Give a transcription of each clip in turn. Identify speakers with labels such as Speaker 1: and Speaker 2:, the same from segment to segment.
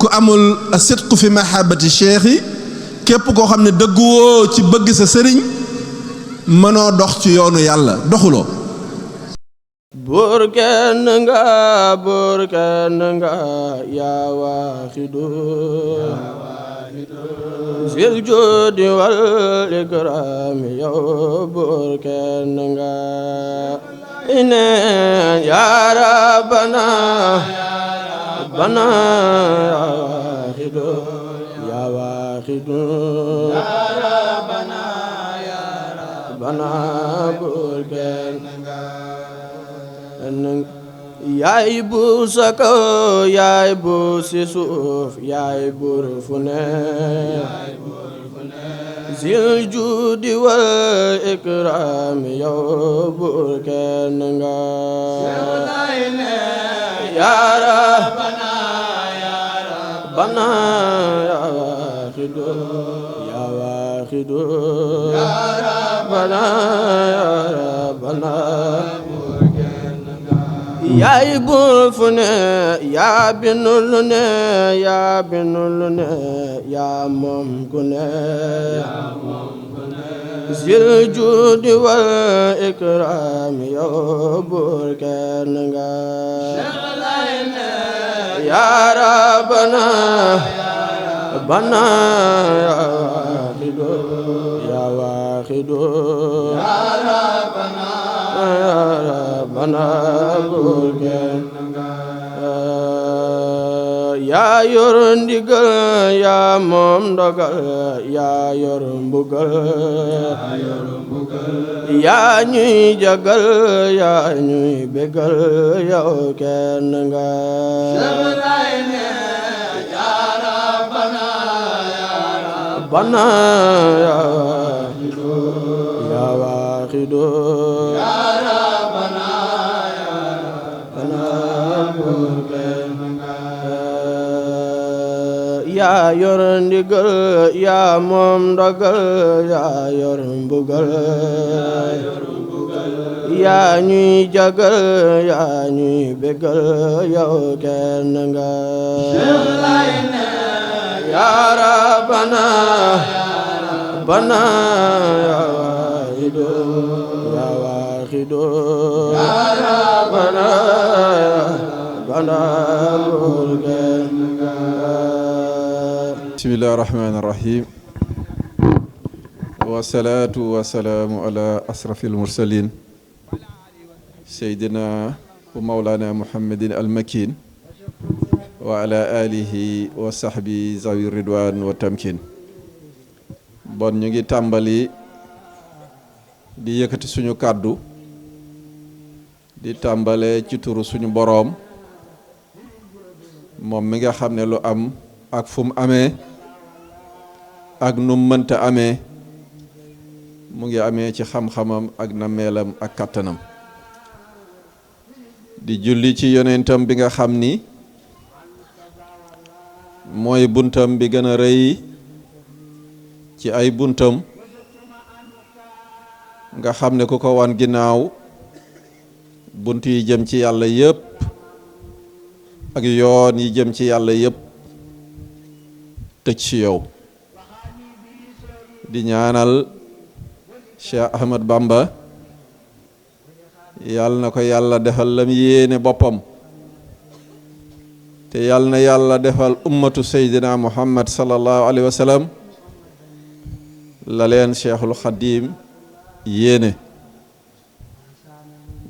Speaker 1: ku amul sidqu fi mahabbati cheikh yi képp koo xam ne dëgguwoo ci bëgg sa sëriñ mënoo dox ci yoonu yàlla doxuloo.
Speaker 2: buur kenn nga yaa waaxidu zil juudi wal ikraam yow buur kenn nga ineen yaa rabbana bana yaa waaxidu bana buur kenn yaay buur sa kaw yaay buur si suuf yaay buur fu ne zil juudi wal ikraam yow buur kenn nga yaa rabbana yaa waaxidu yaa rabbana yaay buur fu ne yaa bindu lu ne yaa moom ku ne zil juudi wal ikraam yow buur kenn nga yaa rabbana yaa waaxidu yaa rabbana buur kenn yaa yor ndigal yaa moom ndogal yaa yor mbugal yaa ñuy jagal yaa ñuy bégal yow kenn nga yaa rabbana yaa waaxidu yaa yor ndigal yaa moom ndogal yaa yor mbugal yaa ñuy jagal yaa ñuy bégal yow kenn nga yaa rabbana yaa waaxidu yaa rabbana buur kenn nga
Speaker 3: bismillahi rahmaani rahim wasalaatu wasalaamu ala asrafil mursalin seydina wa mawlana muhammadin almakin wa ala alihi wa sahbi zawi ridwan wa tamkin bon ñu ngi tàmbali di yëkkati suñu kàddu di tàmbale ci turu suñu boroom moom mi nga xam ne lu am ak fu mu amee ak nu mënta amee mu ngi amee ci xam-xamam ak nameelam ak kàttanam di julli ci yonentam bi nga xam ni mooy buntam bi gën a rëy ci ay buntam nga xam ne ku ko wan ginnaaw bunt yi jëm ci yàlla yépp ak yoon yi jëm ci yàlla yépp tëj ci yow di ñaanal Cheikh Ahmad Bamba yàlla na ko yàlla defal lam yéene boppam te yàlla na yàlla defal ummatu Seydina Muhammad sallallahu alayhi wa sallam la leen Cheikhul Khadim yéene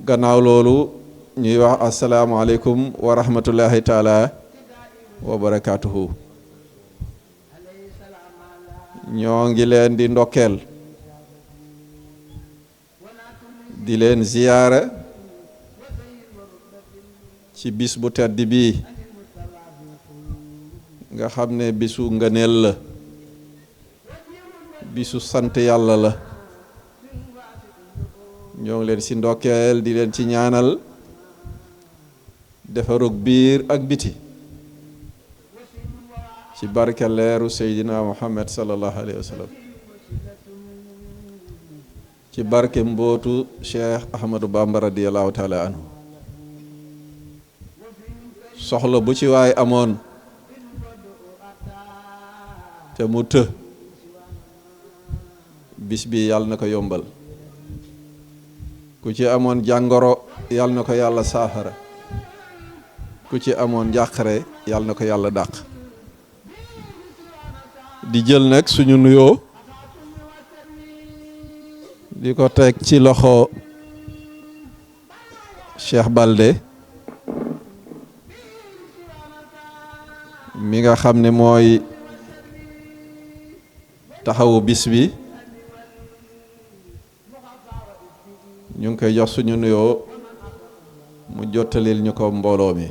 Speaker 3: gannaaw loolu ñuy wax asalaamualeykum wa rahmatullahi taala wa barakatuhu ñoo ngi leen di ndokkeel di leen ziyaara ci bis bu tedd bii nga xam ne bisu ngëneel la bisu sant yàlla la ñoo ngi leen ci ndokkeel di leen ci ñaanal defarug biir ak biti ci barke leeru Seydina Muhammad sallallahu alayhi wa sallam ci barke mbootu Cheikh Ahmadou Bamba radiyallahu taala anhu soxla bu ci waay amoon te mu të bis bi yàlla na ko yombal ku ci amoon jàngoro yàlla na ko yàlla saafara ku ci amoon njàqare yàlla na ko yàlla dàq di jël nag suñu nuyoo di ko teg ci loxo Cheikh Balde mi nga xam ne mooy taxawu bis bi ñu ngi koy jox suñu nuyoo mu jottalil ñu ko mbooloo mi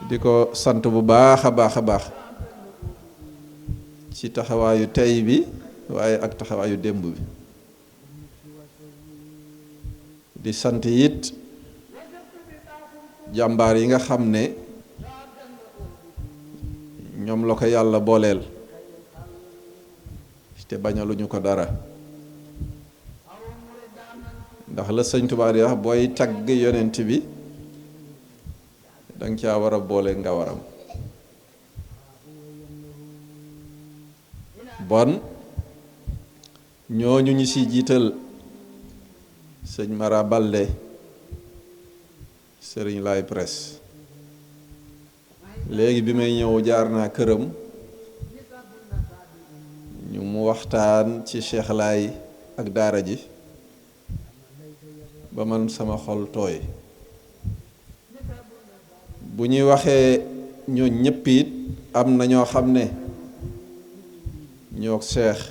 Speaker 3: di ko sant bu baax a baax a baax ci taxawaayu tey bi waaye ak taxawaayu démb bi di sant it jàmbaar yi nga xam ne ñoom la ko yàlla booleel te bañaluñu ko dara ndax la sëñ Tuubaa di wax booy tagg yonent bi danga caa war a boole nga waram bon ñooñu ñi ci jiital sëñ Mara Balde sëriñ Laay Presse léegi bi may ñëw jaar naa këram ñu mu waxtaan ci Cheikh Laay ak daara ji ba man sama xol tooy bu ñuy waxee ñoo ñëpp it am na ñoo xam ne ñoo Cheikh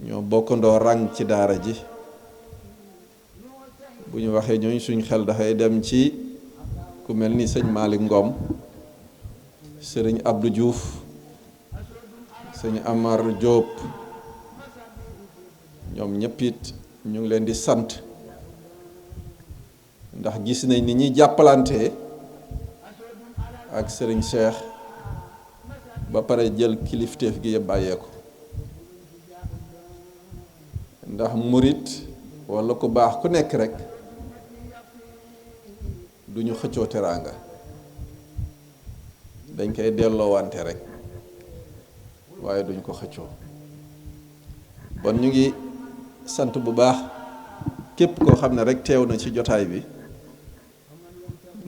Speaker 3: ñoo bokkandoo rang ci daara ji bu ñu waxee ñooñu suñ xel dafay dem ci ku mel ni sëñ Malick Ngom sëriñ Abdou Diouf sëñ Amar Diop ñoom ñëpp it ñu ngi leen di sant ndax gis nañ ni ñuy jàppalante ak sëriñ Cheikh ba pare jël kilifteef gi yëpp bàyyee ko ndax murit walla ku baax ku nekk rek du ñu xëccoo teraanga dañ koy delloowante rek waaye duñ ko xëccoo bon ñu ngi sant bu baax képp koo xam ne rek teew na ci jotaay bi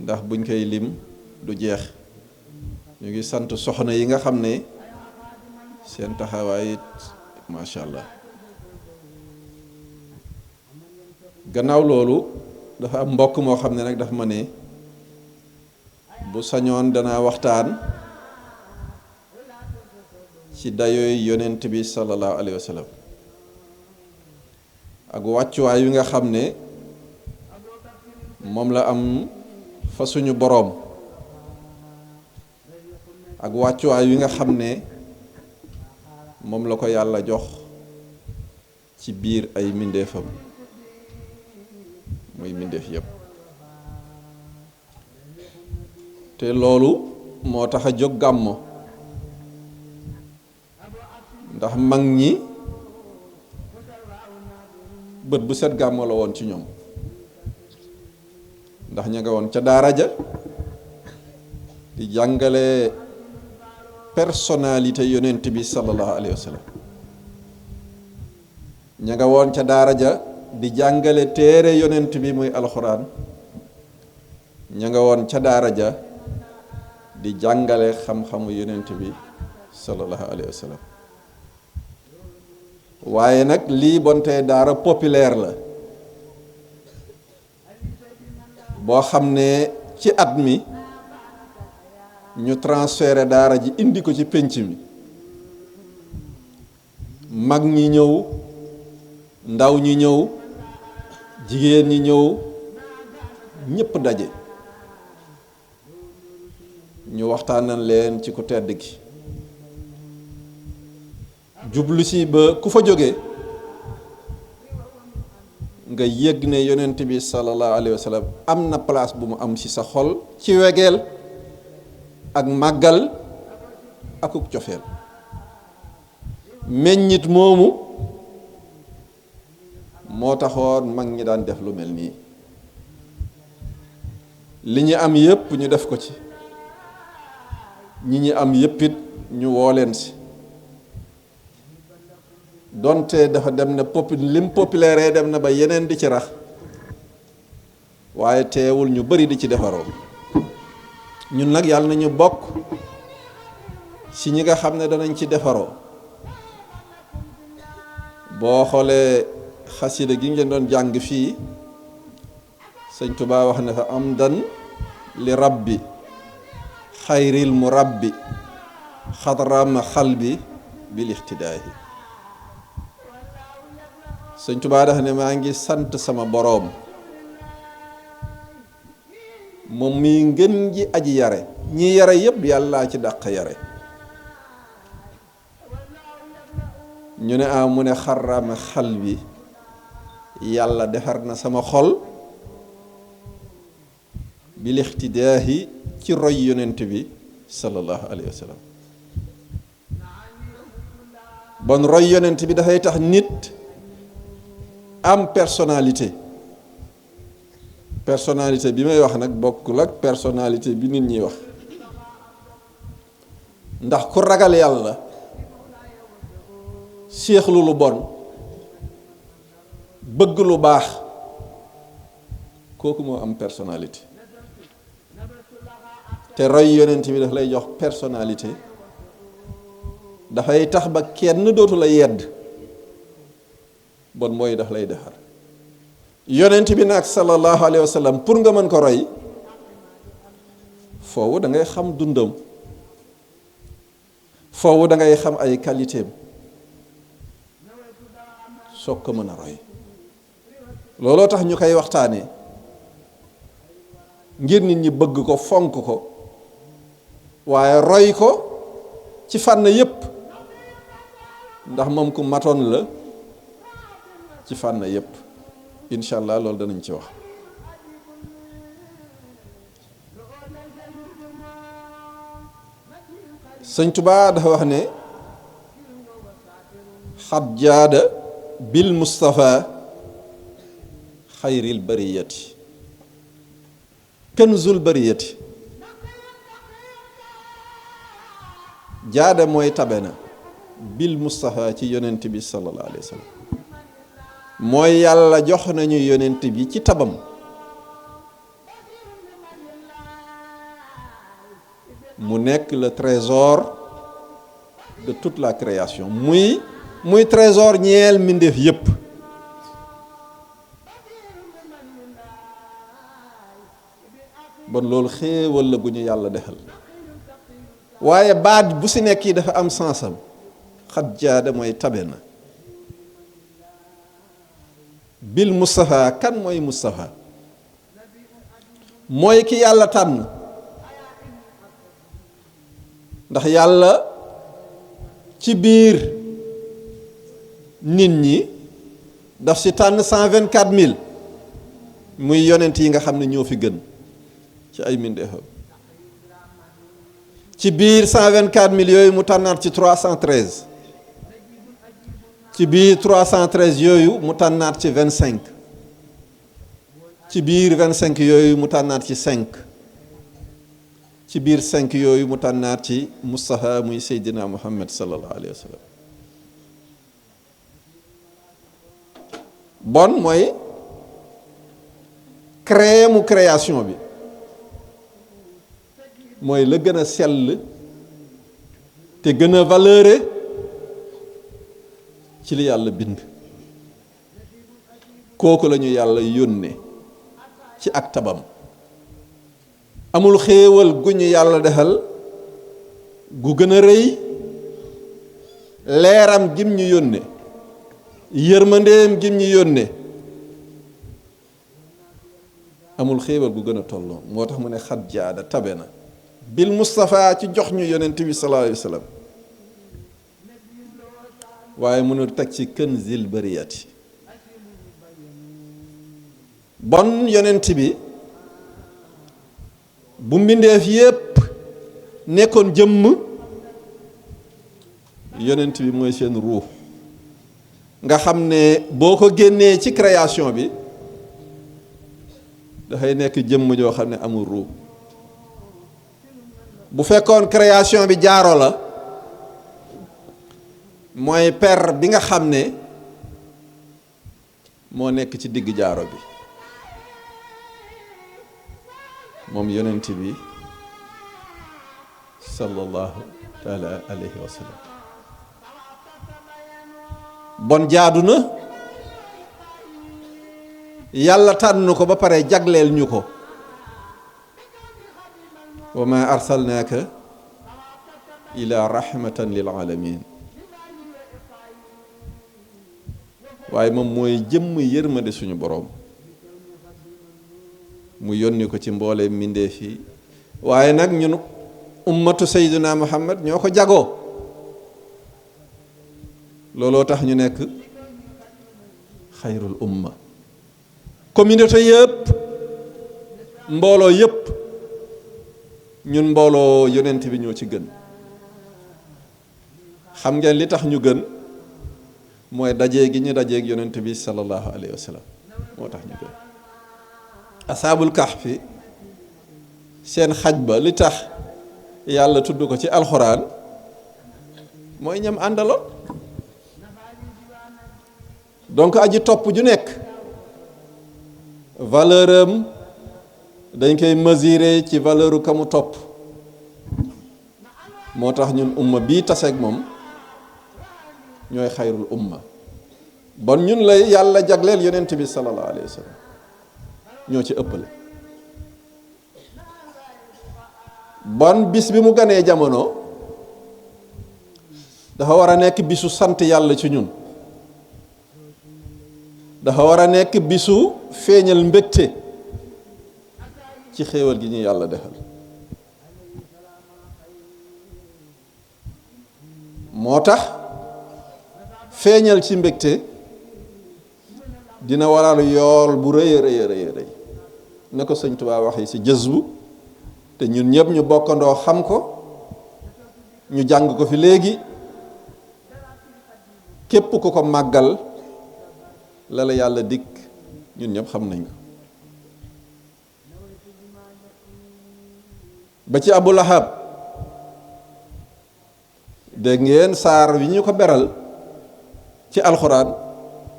Speaker 3: ndax buñ koy lim du jeex ñu ngi sant soxna yi nga xam ne seen taxawaay it macha allah gannaaw loolu dafa am mbokk moo xam ne nag dafa ma ne bu sañoon danaa waxtaan ci dayooy yonent bi sallallahu alayhi wa sallam ak wàccuwaay wi nga xam ne moom la am fa suñu boroom ak wàccuwaay wi nga xam ne moom la ko yàlla jox ci biir ay mbindeefam muy mbindeef yépp te loolu moo tax a jóg gàmmo ndax mag ñi bët bu set gàmmo la woon ci ñoom ndax ña nga woon ca daara ja di jàngale personnalité yonent bi sallallahu alayhi wa sallam ña nga woon ca daara ja di jàngale téere yonent bi muy alxuraan ña nga woon ca daara ja di jàngale xam-xamu yonent bi sallallahu alayhi wa sallam waaye nag lii bonte daara populaire la boo xam ne ci at mi ñu transféré daara ji indi ko ci pénc mi mag ñi ñëw ndaw ñi ñëw jigéen ñi ñëw ñépp daje ñu waxtaanal leen ci ku tedd gi jublu si ba ku fa jóge nga yëg ne yonent bi sallallahu alayhi wa sallam am na place bu mu am ci sa xol ci wegeel ak màggal akuk cofeel meññit moomu moo taxoon mag ñi daan def lu mel nii li ñu am yépp ñu def ko ci ñi am yëppit ñu woo leen si donte dafa dem na lim populaire dem na ba yeneen di ci rax waaye teewul ñu bari di ci defaroo ñun nag yàlla nañu bokk ci ñi nga xam ne danañ ci defaroo boo xoolee xasida gi ngeen doon jàng fii sëñ Tuubaa wax na fa amdan li rabbi xayril murabbi xadrama xalbi bil ixtidaahi sëñ Tuubaa dafa ne maa ngi sant sama boroom moom mi ngën ji aji yare ñi yare yépp yàllaa ci dàq yare ñu ne mu ne xarama xal bi yàlla defar na sama xol bil ixtidaahi ci roy yonent bi sallallahu alayhi wa sallam bon roy yonent bi dafay tax nit am personnalité bi may wax nag bokkul ak personnalité bi nit ñi wax ndax ku ragal yàlla séexlu lu bon bëgg lu baax kooku moo am personnalité te roy yonent bi daf lay jox personnalité dafay tax ba kenn dootu la yedd bon mooy daf lay defar yonent bi nag sallallahu alayhi wa sallam pour nga mën ko roy foofu da ngay xam dundam foofu da ngay xam ay qualitéem soog ko mën a roy looloo tax ñu koy waxtaanee ngir nit ñi bëgg ko fonk ko waaye roy ko ci fànn yépp ndax moom ku matoon la ci fànn yépp incha allah loolu danañ ci wax sëñ Tuubaa dafa wax ne xat jaada bil Mustafa xayril bariyati kanzul bariyati jaada mooy tabe na bil Mustafa ci yonent bi sallallahu alayhi wa sallam mooy yàlla jox nañu yonent bi ci tabam mu nekk le trésor de toute la création muy trésor ñeel mbindeef yépp bon loolu xéewal la gu ñu yàlla defal waaye baat bu si nekk yi dafa am sansam xat jaada mooy tabe na bil Mustafa kan mooy Mustafa mooy ki yàlla tànn ndax yàlla ci biir nit ñi daf si tànn 124 000 muy yonent yi nga xam ne ñoo fi gën ci ay mbindeefam ci biir 124 000 yooyu mu tànnaat ci 313 ci biir 313 yooyu mu tànnaat ci 25 ci biir 25 yooyu mu tànnaat ci 5 ci biir 5 yooyu mu tànnaat ci Mustafa muy Seydina Muhammad sallallahu alayhi wa sallam bon mooy créer mu création bi mooy la gën a sell te gën a valeureux ci li yàlla bind kooku la ñu yàlla yónnee ci ak tabam amul xéewal gu ñu yàlla defal gu gën a rëy leeram gim ñu yónnee yërmandeem gim ñu yónnee amul xéewal gu gën a tolloo moo tax mu ne xat jaada tabe na bil Mustafa ci jox ñu yonent bi sallallahu alayhi wa sallam waaye mënul teg ci kanzil bariyati bon yonent bi bu mbindeef yépp nekkoon jëmm yonent bi mooy seen ruux nga xam ne boo ko génnee ci création bi dafay nekk jëmm joo xam ne amul ruux bu fekkoon création bi jaaro la mooy per bi nga xam ne moo nekk ci digg jaaro bi moom yonent bi sallallahu taala alayhi wa sallam. bon jaadu na yàlla tànn ko ba pare jagleel ñu ko. wa ma arsalnaaka ila rahmatan lil alamin. waaye moom mooy jëmm yërmande suñu boroom mu yónni ko ci mbooleem mbindeef yi waaye nag ñun ummatu sayyidina muhammad ñoo ko jagoo looloo tax ñu nekk xayrul umma. communauté yëpp mbooloo yëpp ñun mbooloo yonent bi ñoo ci gën. xam ngeen li tax ñu gën mooy dajee gi ñu dajeeg yonent bi sallallahu alayhi wa sallam moo tax ñu gën. asaabul kahfi seen xaj ba li tax yàlla tudd ko ci alxuraan mooy ñam àndaloon. donc aji topp ju nekk valeur am dañ koy mesurer ci valeur ka mu topp. moo tax ñun umma bii taseeg moom ñooy xayrul umma. bon ñun lay yàlla jagleel yonent bi sallallahu alayhi wa sallam ñoo ci ëppale. bon bis bi mu ganee jamono dafa war a nekk bisu sant yàlla ci ñun. dafa war a nekk bisu feeñal mbégte ci xéewal gi ñu yàlla defal. moo tax feeñal ci mbégte dina waral yool bu rëy a rëy a rëy na ko sëñ Tuubaa waxee ci jazbu te ñun ñëpp ñu bokkandoo xam ko ñu jàng ko fi léegi. képp ku ko màggal la la yàlla dikk ñun ñëpp xam nañ ko. ba ci Abu Lahab dégg ngeen saar wi ñu ko beral ci alxuraan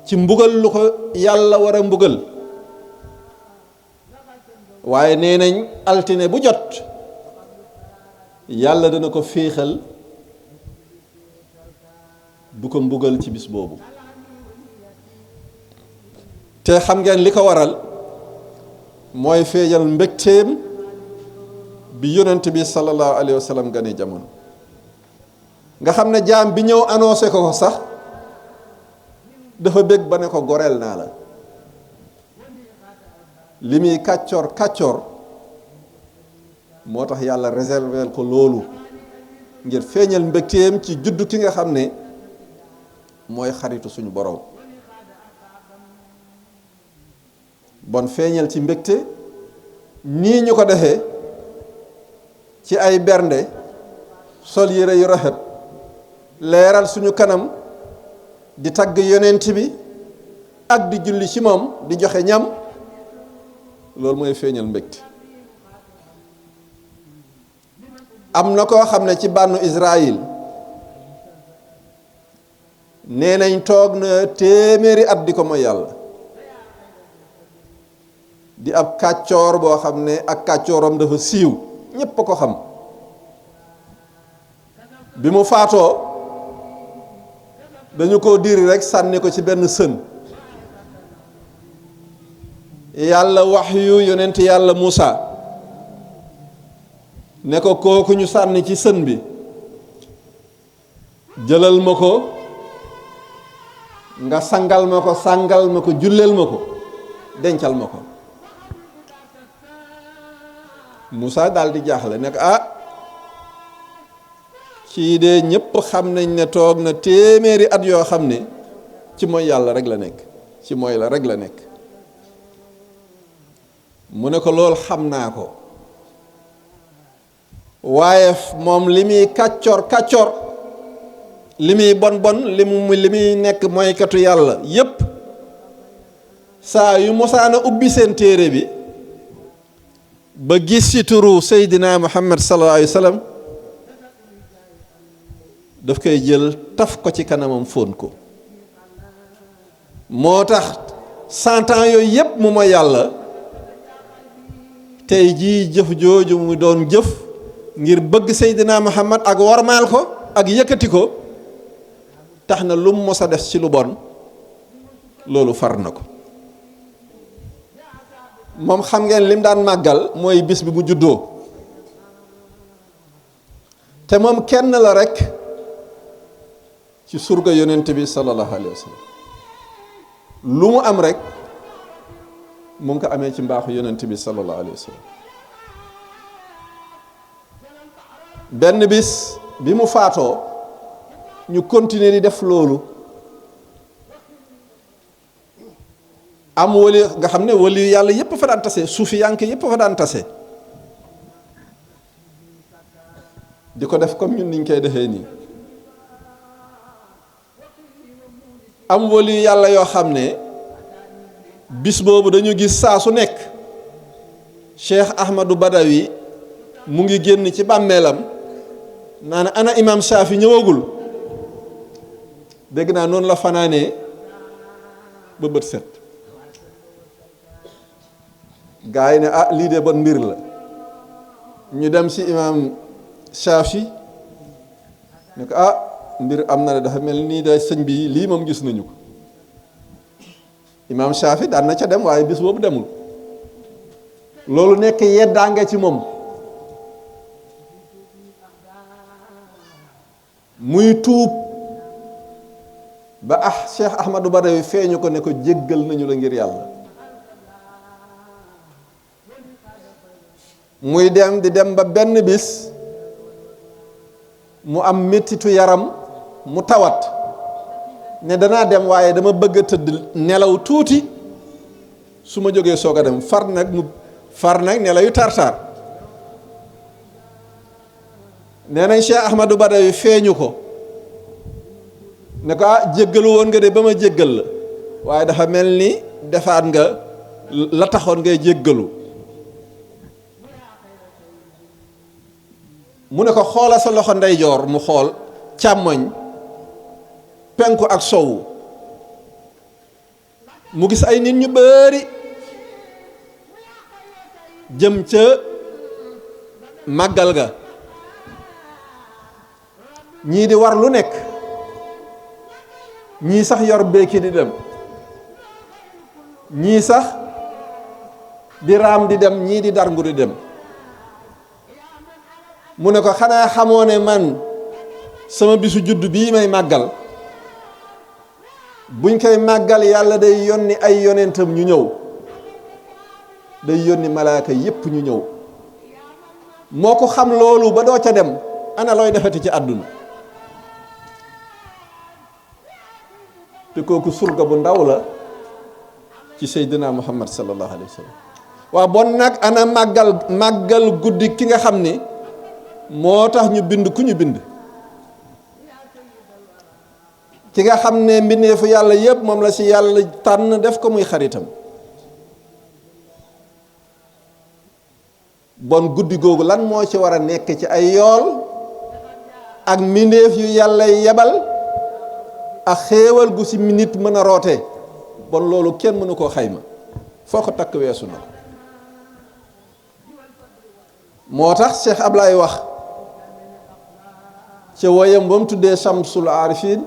Speaker 3: ci mbugal lu ko yàlla war a mbugal. waaye nee nañ altine bu jot yàlla dana ko féexal du ko mbugal ci bis boobu. te xam ngeen li ko waral mooy feeñal mbégteem bi yonent bi sallallahu alayhi wa sallam gane jamono. nga xam ne jaam bi ñëw annoncé ko sax dafa bég ba ne ko goreel naa la. li muy kàccoor moo tax yàlla réserver ko loolu ngir feeñal mbégteem ci juddu ki nga xam ne mooy xaritu suñu borom. bon feeñal ci mbégte nii ñu ko defee ci ay bernde sol yére yu rafet leeral suñu kanam di tagg yonent bi ak di julli ci moom di joxe ñam loolu mooy feeñal mbégte. am na koo xam ne ci bànnu Israël nee nañ toog na téeméeri at di ko mooy yàlla di ab kàccoor boo xam ne ak kàccooram dafa siiw ñépp a ko xam. bi mu faatoo dañu ko diri rek sànni ko ci benn sën. yàlla wax yu yonent yàlla Muusa ne ko kooku ñu sànni ci sën bi jëlal ma ko nga sangal ma ko sàngal ma ko julleel ma ko dencal ma ko. Muusa daal di jaaxle ne ko kii de ñépp xam nañ ne toog na téeméeri at yoo xam ne ci mooy yàlla rek la nekk ci mooy la rek la nekk. mu ne ko lool xam naa ko waaye moom li muy kàccoor li muy bon li muy nekk mooykatu yàlla yépp saa yu mosaana ubbi seen téere bi ba gis ci turu Seydina Muhammad sallallahu alayhi wa sallam daf koy jël taf ko ci kanamam fóon ko. moo tax 100 ans yooyu yépp mu ma yàlla tey jii jëf jooju mu doon jëf ngir bëgg Seydina Muhammad ak warmaal ko ak yëkkati ko tax na lu mu mos a def ci lu bon loolu far na ko. moom xam ngeen lim daan màggal mooy bis bi mu juddoo te moom kenn la rekk ci surga yonent bi sallallahu alayhi wa sallam. lu mu am rek mu ngi ko amee ci mbaaxu yonent bi sallallahu alayhi wa sallam. benn bis bi mu faatoo ñu continuer di def loolu am wali nga xam ne wali yàlla yépp fa daan tase suufi yànk yépp fa daan tase di ko def comme ñun niñ koy defee nii. am wali yàlla yoo xam ne bis boobu dañu gis saa su nekk Cheikh Ahmadou Badawi mu ngi génn ci bàmmeelam naan ana imam Shafi ñëwagul. dégg naa noonu la fanaanee ba bët set. gaa yi ne ah lii de bon mbir la ñu dem ci imam Shafi ne ko ah mbir am na dafa mel nii day sëñ bi lii moom gis nañu ko. imaam Shafi daan na ca dem waaye bis boobu demul. loolu nekk yeddaange ci moom muy tuub ba Cheikh Ahmadou Badawi feeñu ko ne ko jéggal nañu la ngir yàlla. muy dem di dem ba benn bis mu am mettitu yaram mu tawat ne danaa dem waaye dama bëgg a tëdd nelaw tuuti su ma jógee soog a dem far nag nelaw yu tartar. nee nañ Cheikh Ahmadou Badawi feeñu ko ne ko ah jéggalu woon nga de ba ma jéggal la waaye dafa mel ni defaat nga la taxoon ngay jéggalu. mu ne ko xoolal sa loxo ndeyjoor mu xool càmmoñ penku ak sowu mu gis ay nit ñu bari jëm ca màggal ga ñii di war lu nekk ñii sax yor béeki di dem ñii sax di raam di dem ñii di darngu di dem. mu ne ko xanaa xamoo ne man sama bisu judd bii may màggal buñ koy màggal yàlla day yónni ay yonentam ñu ñëw day yónni malaaka yépp ñu ñëw moo ko xam loolu ba doo ca dem ana looy defati ci àdduna. te kooku surga bu ndaw la ci Seydina Muhammad sallallahu alayhi wa sallam. waaw bon nag ana màggal guddi ki nga xam ni moo tax ñu bind ku ñu bind ki nga xam ne mbindeefu yàlla yépp moom la ci yàlla tànn def ko muy xaritam. bon guddi googu lan moo ci war a nekk ci ay yool ak mbindeef yu yàlla yebal ak xéewal gu ci nit mën a roote bon loolu kenn mënu koo xayma foo ko takk weesu na ko. moo tax Cheikh Ablaye wax ca woyam ba mu tuddee Shamsul Arifin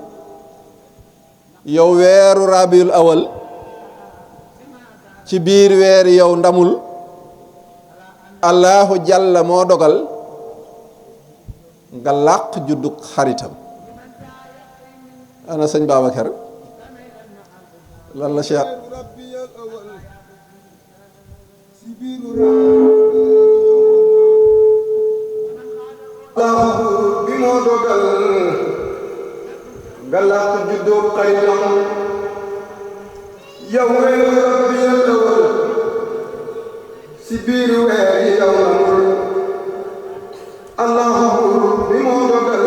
Speaker 3: yow weeru rabiul awal ci biir weer yow ndamul allahu jàlla moo dogal nga làq juddug xaritam. ana sëñ Babacar lan la Cheikh
Speaker 4: bi moo dogal nga làq juddoo xaritam yow weeru rabiul awal si biir weer yi yow namul allahu bi moo dogal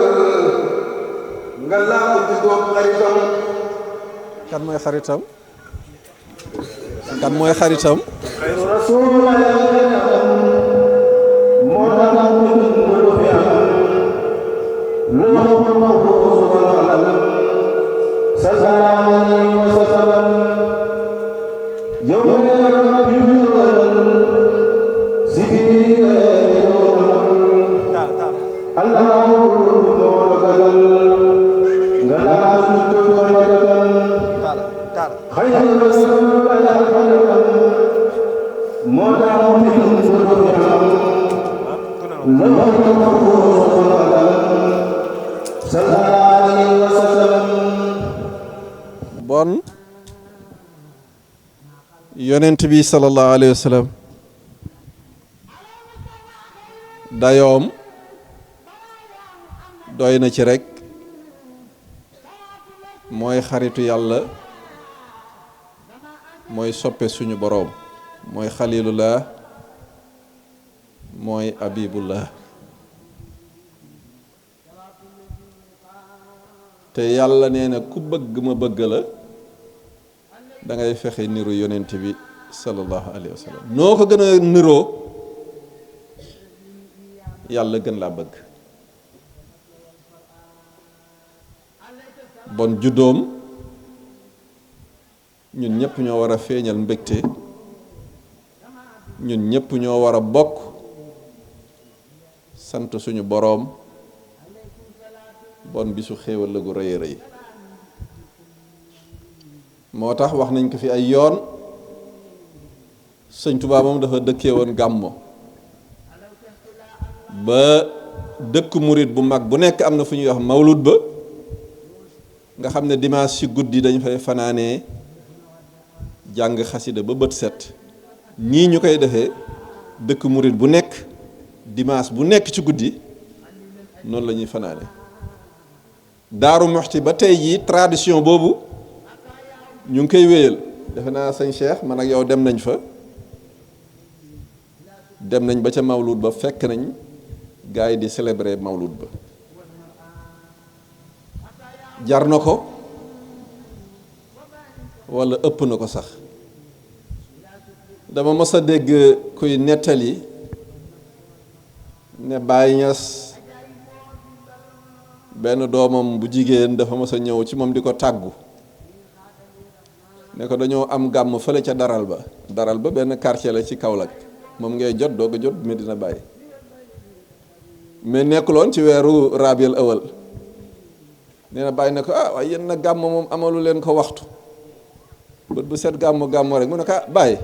Speaker 4: nga làq juddoo xaritam.
Speaker 3: kan mooy xaritam kan mooy xaritam.
Speaker 4: xayru rasul
Speaker 3: bon yonent bi sallallahu alayhi wa sallam dayoom doy na ci rekk mooy xaritu yàlla mooy soppe suñu boroom mooy xalilullah mooy abibullah te yàlla nee na ku bëgg ma bëgg la da ngay fexe niru yonent bi sallallahu alayhi wa sallam noo ko gën a niroo yàlla gën laa bëgg bon juddoom ñun ñëpp ñoo war a feeñal mbégte ñun ñëpp ñoo war a bokk sant suñu boroom bon bisu xéewal la gu rëy rëy moo tax wax nañ ko fi ay yoon sëñ Tuubaa moom dafa dëkkee woon gàmmo ba dëkk murit bu mag bu nekk am na fu ñuy wax mawlud ba nga xam ne dimanche ci guddi dañ fay fanaanee jàng xasida ba bët set nii ñu koy defee dëkk murit bu nekk dimanche bu nekk ci guddi noonu la ñuy fanaane Daaru Muxti ba tey jii tradition boobu ñu ngi koy wéyal defe naa sëñ Cheikh man ak yow dem nañ fa dem nañ ba ca mawlud ba fekk nañ gars yi di célébrer mawlud ba jar na ko walla ëpp na ko sax dama mës a dégg kuy nettali ne Baay Ñas benn doomam bu jigéen dafa mës a ñëw ci moom di ko tàggu ne ko dañoo am gàmm fële ca daral ba benn quartier la ci Kaolack moom ngay jot doog a jot Medina Baye mais nekkuloon ci weeru Rabiul Awal nee na Baye ne ko waaye yéen na gàmm moom amalu leen ko waxtu bët bu set gàmm rek mu ne ko Baye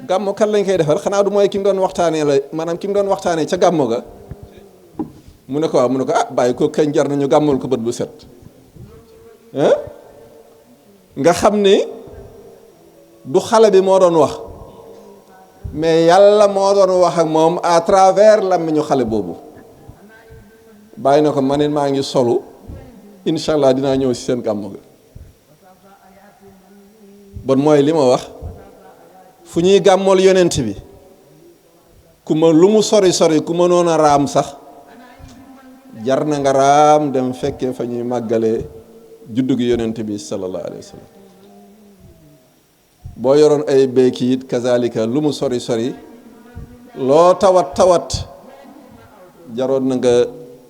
Speaker 3: gàmm kan lañ koy defal xanaa du mooy ki mu doon waxtaanee la maanaam ki mu doon waxtaanee ca gàmm ga mu ne ko waaw mu ne ko Baye ko kañ jar nañu gàmmal ko bët bu set nga xam ni du xale bi moo doon wax mais yàlla moo doon wax ak moom à travers làmmiñu xale boobu bàyyi na ko man it maa ngi solu incha allah dinaa ñëw ci seen gàmm ga bon mooy li ma wax fu ñuy gàmmool yonent bi ku ma lu mu sori sori ku ma noon a raam sax jar na nga raam dem fekkee fa ñuy màggalee juddu gi yonent bi sallallahu alayhi wa sallam boo yoroon ay béykiit kazalika lu mu sori sori loo tawat jaroon na nga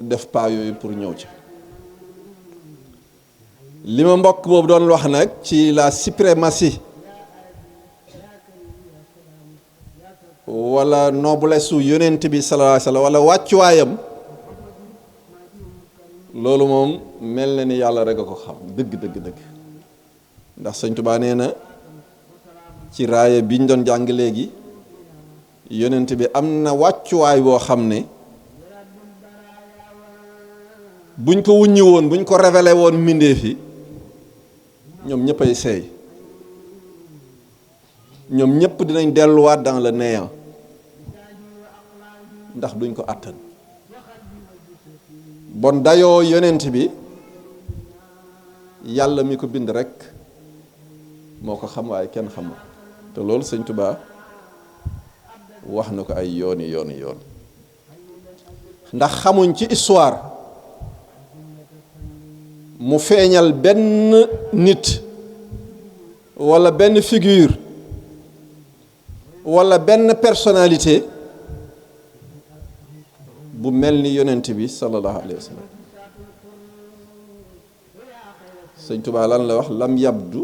Speaker 3: def paa yooyu pour ñëw ci li ma mbokk boobu doon wax nag ci la suprématie wala noblesse su yonent bi sallallahu alayhi wa sallam wala wàccuwaayam loolu moom mel na ni yàlla rek a ko xam dëgg ndax sëñ Tuubaa nee na ci raaya bi ñu doon jàng léegi yonent bi am na wàccuwaay boo xam ne buñ ko wuññi woon buñ ko révélé woon mbindeef yi ñoom ñëpp ay seey ñoom ñëpp dinañ delluwaat dans le néant ndax duñ ko àttan bon dayoo yonent bi yàlla mi ko bind rekk moo ko xam waaye kenn xamul te loolu sëñ Tuubaa wax na ko ay yooni yoon ndax xamuñ ci histoire mu feeñal benn nit walla benn figure walla benn personnalité bu mel ni yonent bi sallallahu alayhi wa sallam. sëñ Tuubaa lan la wax lam yabdu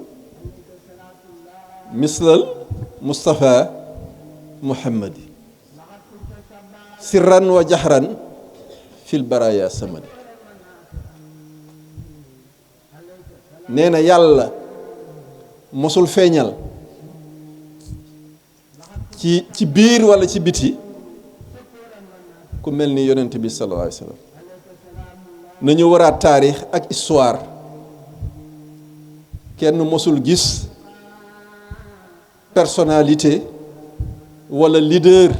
Speaker 3: mislal Mustafa Muhammadi sirran wa jahran fil baraya samadi. nee na yàlla mosul feeñal ci biir walla ci biti ku mel ni yonent bi sallallahu alayhi wa sallam. nañu waraat taarix ak histoire kenn mosul gis personnalité walla leader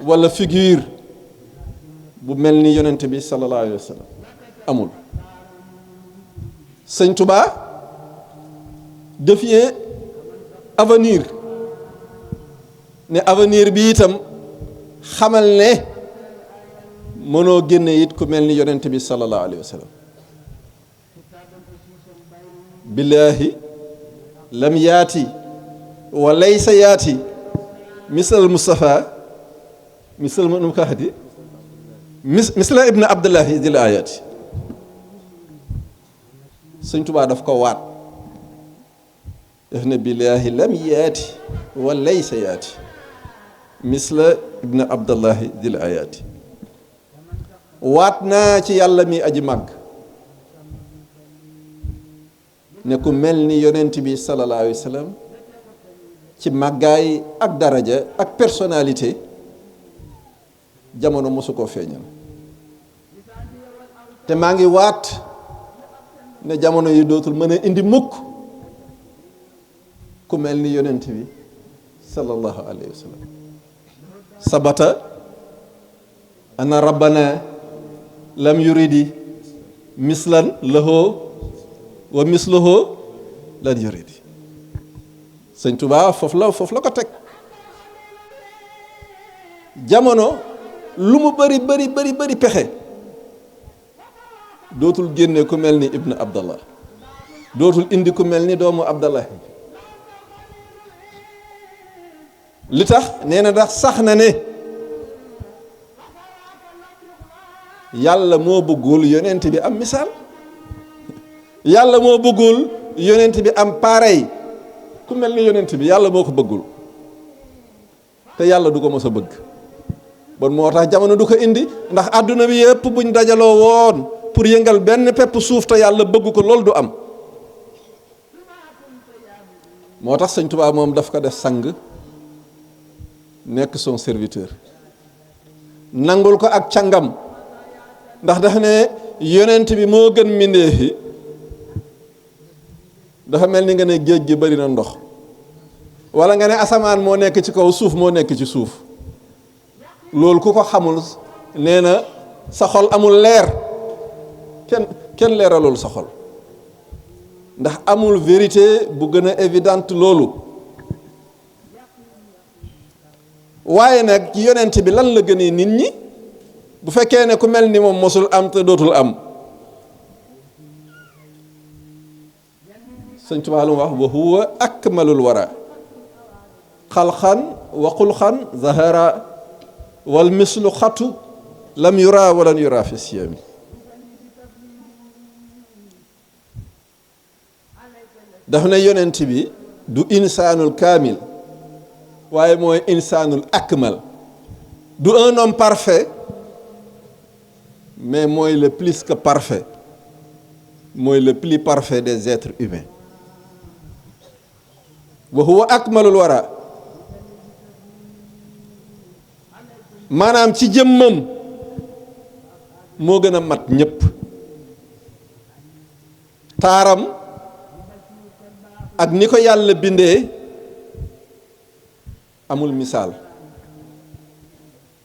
Speaker 3: walla figure bu mel ni yonent bi sallallahu alayhi wa sallam amul. sëñ Touba défier avenir ne avenir bi itam xamal ne mënoo génne it ku mel ni yonent bi sallallahu alayhi wa sallam. billaahi lam yaati wa laysa yaati misal Mustafa misal manum kahadi misla ibn abdullahi dil ayati. sëñ Tuubaa daf ko waat def ne billaahi lam yaati wa laysa yaati misla ibn abdullahi dil ayati. waat naa ci yàlla mi aji màgg ne ku mel ni yonent bi sallallahu alayhi wa sallam ci màggaay ak daraja ak personnalité jamono mosu koo feeñal. te maa ngi waat ne jamono yi dootul mën a indi mukk ku mel ni yonent bi sallallahu alayhi wa sallam. sabata ana rabbana lam yuridi mislan lahoo wa misluhu lan yuridi. sëñ Tuubaa foofu la ko teg. jamono lu mu bari pexe dootul génne ku mel ni ibnu abdallah, dootul indi ku mel ni doomu abdallah. li tax nee na ndax sax na ne yàlla moo bëggul yonent bi am misaal, yàlla moo bëggul yonent bi am pareil ku mel ni yonent bi, yàlla moo ko bëggul te yàlla du ko mos a bëgg. bon moo tax jamono du ko indi, ndax àdduna bi yëpp buñ dajaloo woon pour yëngal benn pepp suuf te yàlla bëgg ko loolu du am. moo tax sëñ Tuubaa moom daf ko def sang, nekk son serviteur, nangul ko ak cangam, ndax dafa ne yonent bi moo gën mbindéef yi. dafa mel ni nga ne géej gi bari na ndox, walla nga ne asamaan moo nekk ci kaw, suuf moo nekk ci suuf. loolu ku ko xamul nee na sa xol amul leer, kenn leeralul sa xol, ndax amul vérité bu gën a évidente loolu. waaye nag yonent bi lan la gënee nit ñi bu fekkee ne ku mel ni moom mosul am te dootul am. sëñ Tuubaa lu wax wa huwa akmalul wara xalxan wa xulxan zahara wal mislu xatu lam yura walan yura fi siyami. daf ne yonent bi du insaanul kaamil waaye mooy insaanul akmal, du un homme parfait mais mooy le plus que parfait, mooy le plus parfait des êtres humains. wa huwa akmalul wara, maanaam ci jëmmam moo gën a mat ñépp. taaram ak ni ko yàlla bindee amul misaal,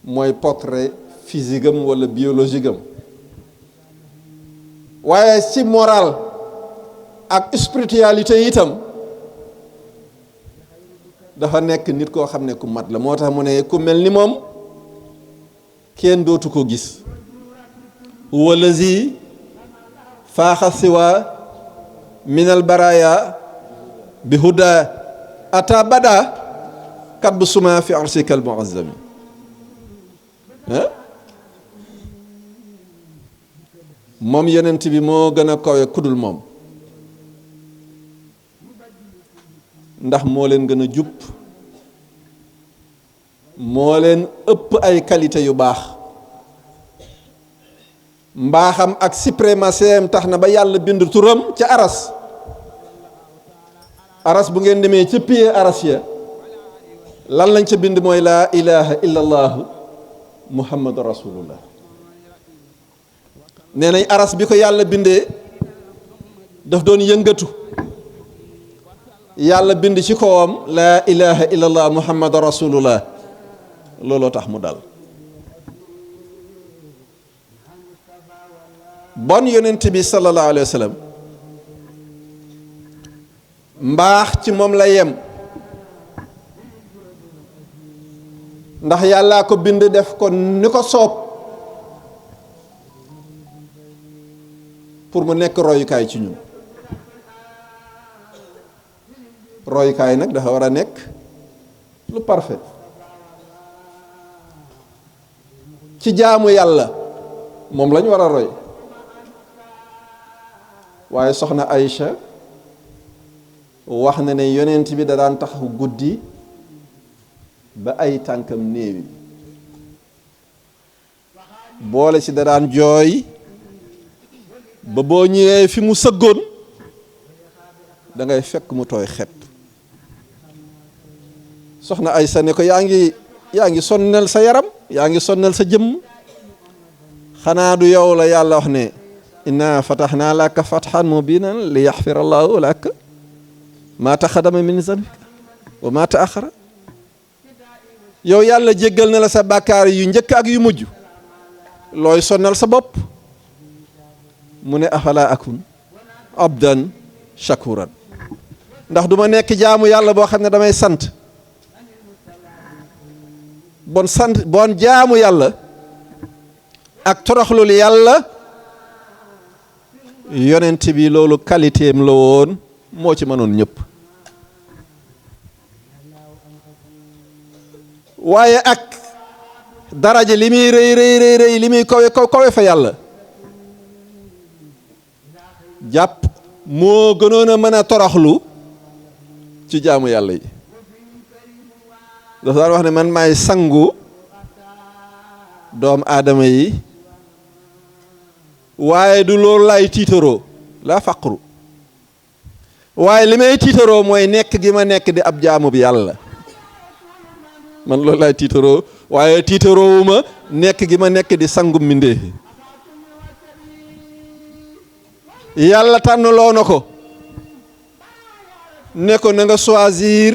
Speaker 3: mooy portrait physique am walla biologique am. waaye ci moral ak spiritualité itam dafa nekk nit koo xam ne ku mat la. moo tax mu ne ku mel ni moom kenn dootu ko gis. wallazi faaxa siwa minal baraya bi huda ata bada kat bu suma fi arsikal muazzami. moom yonent bi moo gën a kawe kudul moom ndax moo leen gën a jub moo leen ëpp ay qualité yu baax mbaaxam ak suprématie am tax na ba yàlla bind turam ca aras bu ngeen demee ca pied aras ya lan lañ ca bind mooy laa ilaha illa allahu muhammadu rasulullah nee nañ aras bi ko yàlla bindee daf doon yëngatu yàlla bind ci kawam laa ilaha illa allah muhammadu rasulullah looloo tax mu dal bon yonent bi sallallahu alayhi wa sallam mbaax ci moom la yem ndax yàllaa ko bind def ko ni ko soob pour mu nekk royukaay ci ñun royukaay nag dafa war a nekk lu parfait ci jaamu yàlla moom lañ war a roy waaye soxna Aïcha wax na ne yonent bi da daan taxaw guddi ba ay tànkam néewi boole ci da daan jooy ba boo ñëwee fi mu sëggoon da ngay fekk mu tooy xepp soxna Aïcha ne ko yaa ngi sonnal sa yaram yaa ngi sonnal sa jëmm xanaa du yow la yàlla wax ne inna fatahnaa laka fathan mubinan li yaxfira allahu laka maa taxadama min zanbika wa maa taaxara yow yàlla jéggal na la sa bàkkaar yu njëkk ak yu mujj looy sonnal sa bopp mu ne afala akun abdan shakuran ndax du ma nekk jaamu yàlla boo xam ne damay sant bon jaamu yàlla ak toroxlul yàlla yonent bi loolu qualité am la woon moo ci mënoon ñëpp waaye ak daraja li muy rëy li muy kawe fa yàlla jàpp moo gënoon a mën a toroxlu ci jaamu yàlla yi dafa daan wax ne man maay sangu doom aadama yi waaye du loolu laay tiitaroo laa faqru waaye li may tiitaroo mooy nekk gi ma nekk di ab jaamu bi yàlla man loolu laay tiitaroo waaye tiitaroowuma nekk gi ma nekk di sangum mbindéef yàlla tànn loo na ko ne ko na nga choisir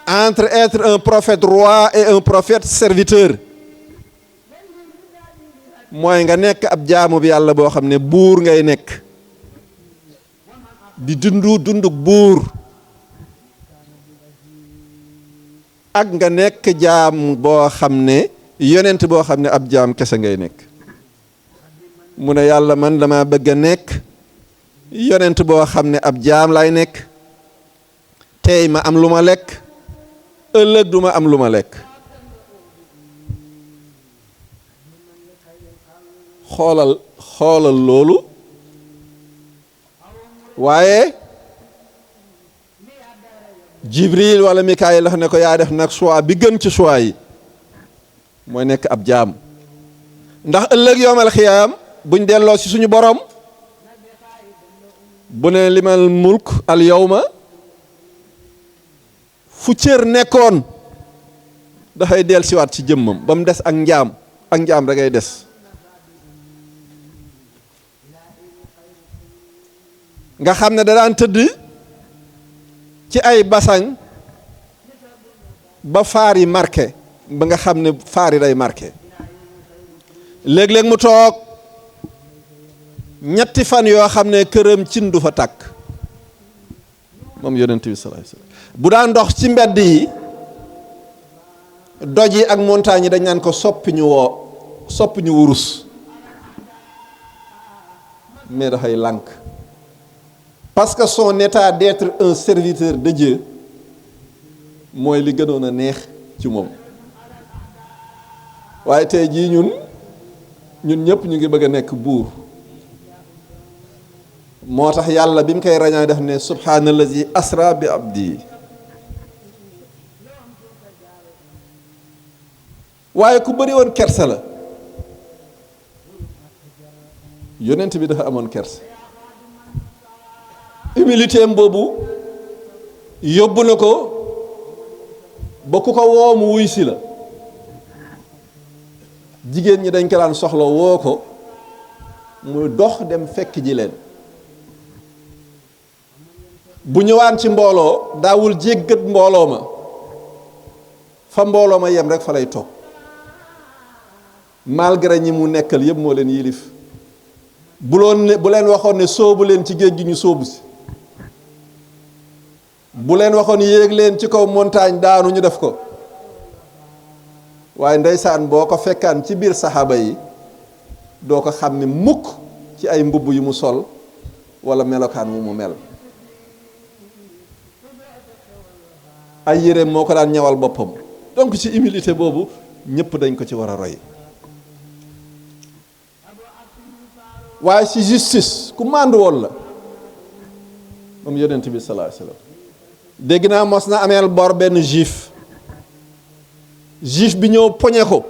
Speaker 3: entre être un prophète roi et un prophète serviteur mooy nga nekk ab jaamu bi yàlla boo xam ne buur ngay nekk di dunduk buur ak nga nekk jaam boo xam ne yonent boo xam ne ab jaam kese ngay nekk mu ne yàlla man dama bëgg a nekk yonent boo xam ne ab jaam lay nekk tey ma am lu ma lekk ëllëg du ma am lu ma lekk xoolal loolu waaye Jibril wala Mikaayil la ne ko yaa def nag choix bi gën ci choix yi mooy nekk ab jaam ndax ëllëg yoomal xiyaam buñ delloo ci suñu borom bu ne limal mulk al yawma fu cër nekkoon dafay del siwaat ci jëmmam ba mu des ak njaam da ngay des nga xam ne da daan tëdd ci ay basang ba faar yi marqué ba nga xam ne faar yi day marqué léeg-léeg mu toog ñetti fan yoo xam ne këram cin du fa tàkk moom yonent bi sallallahu alayhi wasallam bu daan dox ci mbedd yi doj yi ak montagne yi dañ naan ko soppi ñu wurus mais dafay lànk parce que son état d'être un serviteur de Dieu mooy li gënoon a neex ci moom waaye tey jii ñun ñun ñëpp ñu ngi bëgg a nekk buur moo tax yàlla bi mu koy rañaa def ne subhaanallazi asra bi abdi waaye ku bëri woon kersa la yonent bi dafa amoon kersa humilité am boobu yóbbu na ko ba ku ko woo mu wuy si la jigéen ñi dañ ko daan soxla woo ko mu dox dem fekk ji leen bu ñëwaan ci mbooloo daawul jéggat mbooloo ma fa mbooloo ma yem rek fa lay toog malgré ñi mu nekkal yëpp moo leen yilif bu leen waxoon ne sóobu leen ci géej gi ñu sóobu si bu leen waxoon yéeg leen ci kaw montagne daanu ñu def ko waaye ndeysaan boo ko fekkaan ci biir saxaaba yi doo ko xam ne mukk ci ay mbubb yu mu sol wala melokaan wu mu mel ay yéreem moo ko daan ñawal boppam donc ci humilité boobu ñëpp dañ ko ci war a roy waaye ci justice ku màndu woon la moom yonent bi sallallahu alayhi wasallam dégg naa mos na ameel bor benn juif bi ñëw poñe ko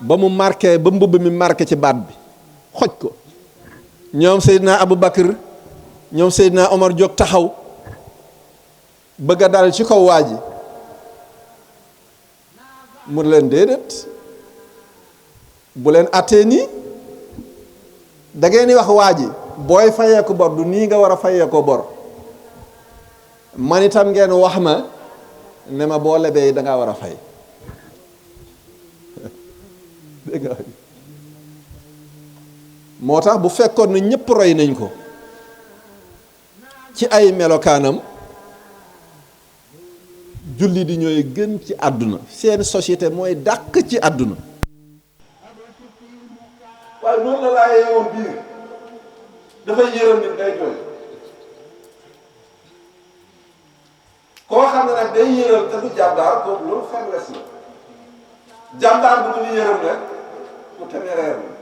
Speaker 3: ba mu marqué ba mbubb mi marqué ci baat bi xoj ko ñoom Seydina Abu Bakr ñoom Seydina Omar jóg taxaw bëgg a dal ci kaw waa ji mu leen déedéet bu leen attee nii da ngeen di wax waa ji booy fayee ko bor du nii nga war a fayee ko bor man itam ngeen wax ma ne ma boo lebee da ngaa war a fay dégg nga moo tax bu fekkoon ne ñëpp roy nañ ko ci ay melokaanam julli di ñooy gën ci àdduna seen société mooy dàq ci àdduna waaye noonu la laa yeewoon biir dafay yërëm nit day jooy koo xam ne nag day yërëm te du jàmbaar kooku loolu faiblesse la jàmbaar bu dul yërëm rek ku téméraire la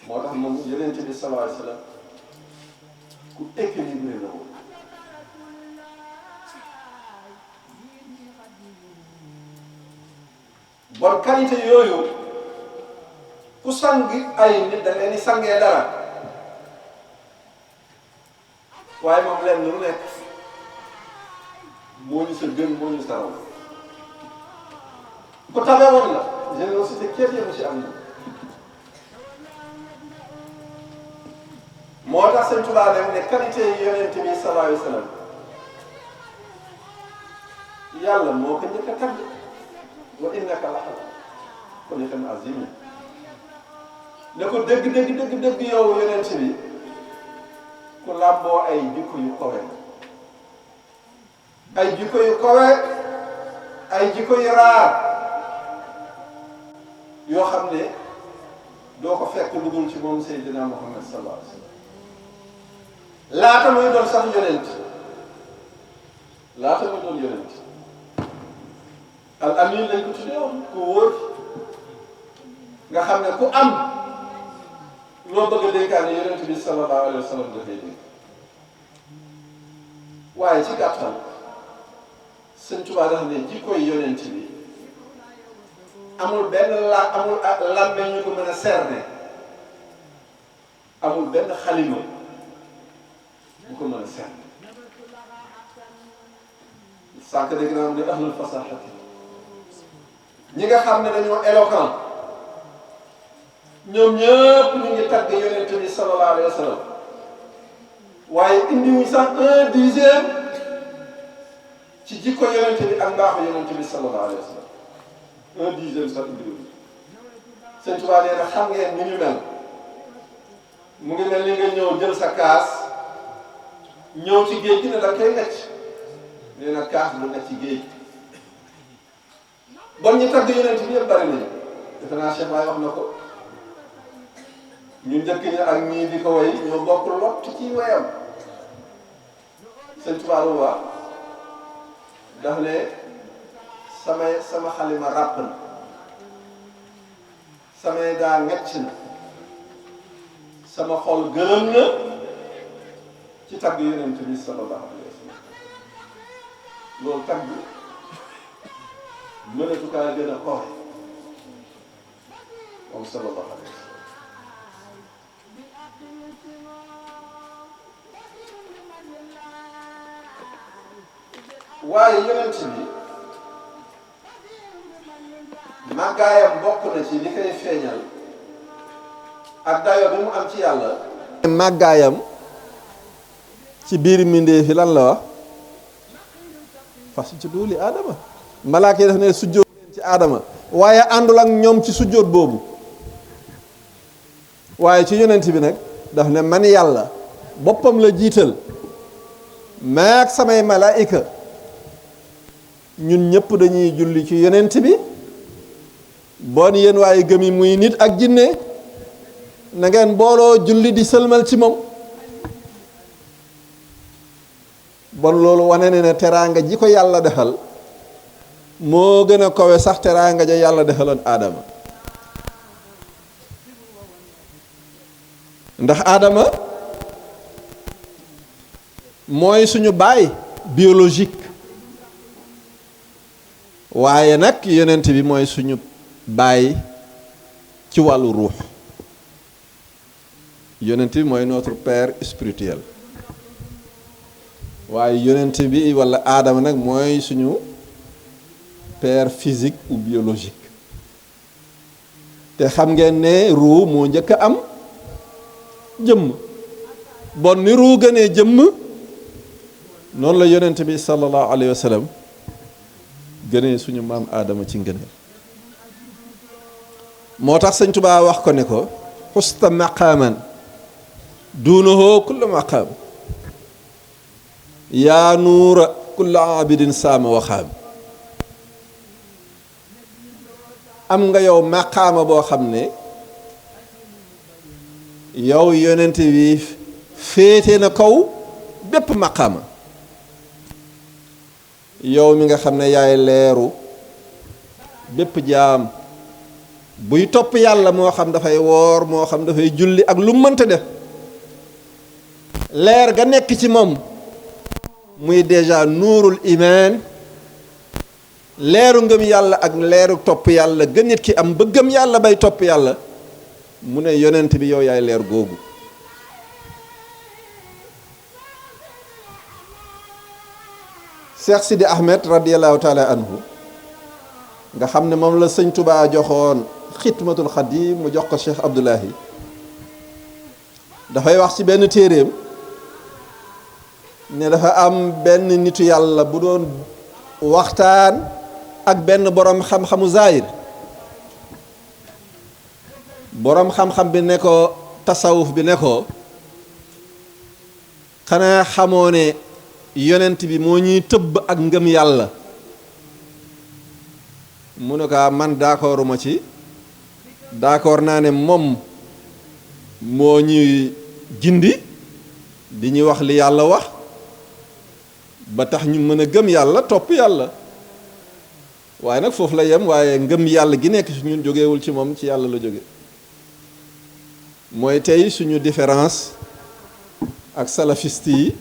Speaker 3: moo tax moom Yonent bi sallallahu alayhi wa sallam ku équilibré la woon bon qualité yooyu ku sang ay nit da leen di sangee dara waaye moom leen lu nekk moo ñu sa gën moo ñu sa raw ku tabe woon la générosité képp yëpp ci am na moo tax Sëñ Tuubaa dem ne qualité yi Yonent bi sallallahu alayhi wa sallam yàlla moo ko njëkk a tagg wa innaka la ala xuluqin aziim ne ko dëgg yow Yonent bi ku làmboo ay jikko yu kawe ay jikko yu kawe ay jikko yu raar yoo xam ne doo ko fekk lu dul ci moom Seydina Muhammad sallallahu alayhi wa sallam laata muy doon sax yonent al amin lañ ko tuddee woon ku wóor nga xam ne ku am loo bëgg a dénkaane yonent bi sallallahu alayhi wa sallam dafay dégg waaye ci gàttal Sëñ Tuubaa dafa ne jikkoy yonent bi amul benn làmmeñ ñu ko mën a cerner amul benn xalima bu ko mën a cerner sànq dégg naa am ne ahlul fasaxati ñi nga xam ne dañoo éloquent ñoom ñëpp ñu ngi tagg yonent bi sallallahu alayhi wa sallam waaye indiwuñ sax 1/10 ci jikko yonent bi ak mbaaxu yonent bi sallallahu alayhi wa sallam 1/10 sax indiwuñ Sëñ Tuubaa nee na xam ngeen ni ñu mel mu ngi mel ni nga ñëw jël sa kaas ñëw ci géej gi ne da koy necc nee na kaas bu nekk ci géej bon ñu tagg yonent bi yëpp bari nañu defe naa Cheikh Baye wax na ko ñu njëkk ñi ak ñii di ko way ñoo bokk lott ci wayam Sëñ Tuubaa wax daf ne sama xalima ràpp na samay daa ngacc na sama xol gërëm na ci tagg yonent bi sallallahu alayhi wa sallam loolu tagg mënatu kaa gën a kowe moom sallallahu alayhi wa sallam waaye yonent bi màggaayam bokk na ci li koy feeñal ak dayo bi mu am ci yàlla. màggaayam ci biir mbindéef fi lan la wax fasjudu li aadama malaaka yi daf ne sujjóot leen ci aadama waaye àndul ak ñoom ci sujjóot boobu waaye ci yonent bi nag daf ne man yàlla boppam la jiital maak samay malaayika ñun ñëpp dañuy julli ci yonent bi bon yéen waaye gëm yi muy nit ak jinne na ngeen booloo julli di sëlmal ci moom bon loolu wane ne teraanga ji ko yàlla defal moo gën a kowe sax teraanga ja yàlla defaloon aadama ndax aadama mooy suñu baay biologique waaye nag yonent bi mooy suñu baay ci wàllu ruux yonent bi mooy notre père spirituel waaye yonent bi walla aadama nag mooy suñu père physique ou biologique te xam ngeen ne ruu moo njëkk a am jëmm bon ni ruu gënee jëmm noonu la yonent bi sallallahu alayhi wa sallam gënee suñu maam aadama ci ngëneel moo tax sëñ Tuubaa wax ko ne ko xusta maqaaman duunahu kulla maqaam yaa nuura kulla abidin saama waxaam am nga yow maqaama boo xam ne yow yonent bi féete na kaw bépp maqaama yow mi nga xam ne yaay leeru bépp jaam buy topp yàlla moo xam dafay woor moo xam dafay julli ak lu mënta def leer ga nekk ci moom muy déjà nuurul imaan leeru ngëm yàlla ak leeru topp yàlla gën nit ki am ba gëm yàlla bay topp yàlla mu ne yonent bi yow yaay leer googu Cheikh Sidi Ahmed radiallahu taala anhu nga xam ne moom la sëñ Tubaa joxoon xidmatul xadim mu jox ko Cheikh Abdoulahi dafay wax ci benn téeréem ne dafa am benn nitu yàlla bu doon waxtaan ak benn boroom xam-xamu zaahir boroom xam-xam bi ne ko tasawuf bi ne ko xanaa xamoo ne yonent bi moo ñuy tëbb ak ngëm yàlla mu ne ko man d'accorduma ci d'accord naa ne moom moo ñuy gindi di ñuy wax li yàlla wax ba tax ñu mën a gëm yàlla topp yàlla waaye nag foofu la yem waaye ngëm yàlla gi nekk su ñun jógewul ci moom ci yàlla la jóge mooy tey suñu différence ak salafiste yi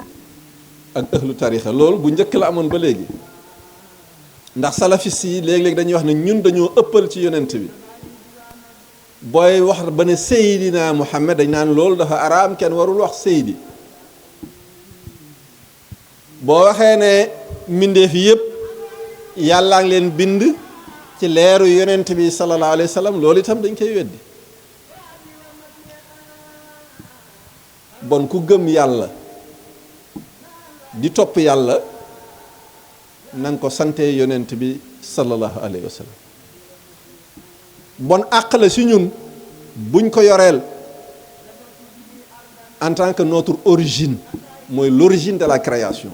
Speaker 3: ak ëhlu tarixa loolu bu njëkk la amoon ba léegi ndax salafiste yi léeg-léeg dañuy wax ne ñun dañoo ëppal ci yonent bi booy wax ba ne Seydina Muhammad dañ naan loolu dafa araam kenn warul wax Seydi boo waxee ne mbindeef yëpp yàllaa ngi leen bind ci leeru yonent bi sallallahu alayhi wa sallam loolu itam dañ koy weddi bon ku gëm yàlla di topp yàlla na nga ko sante yonent bi sallallahu alayhi wa sallam bon àq la si ñun buñ ko yoreel en tant que notre origine mooy l'origine de la création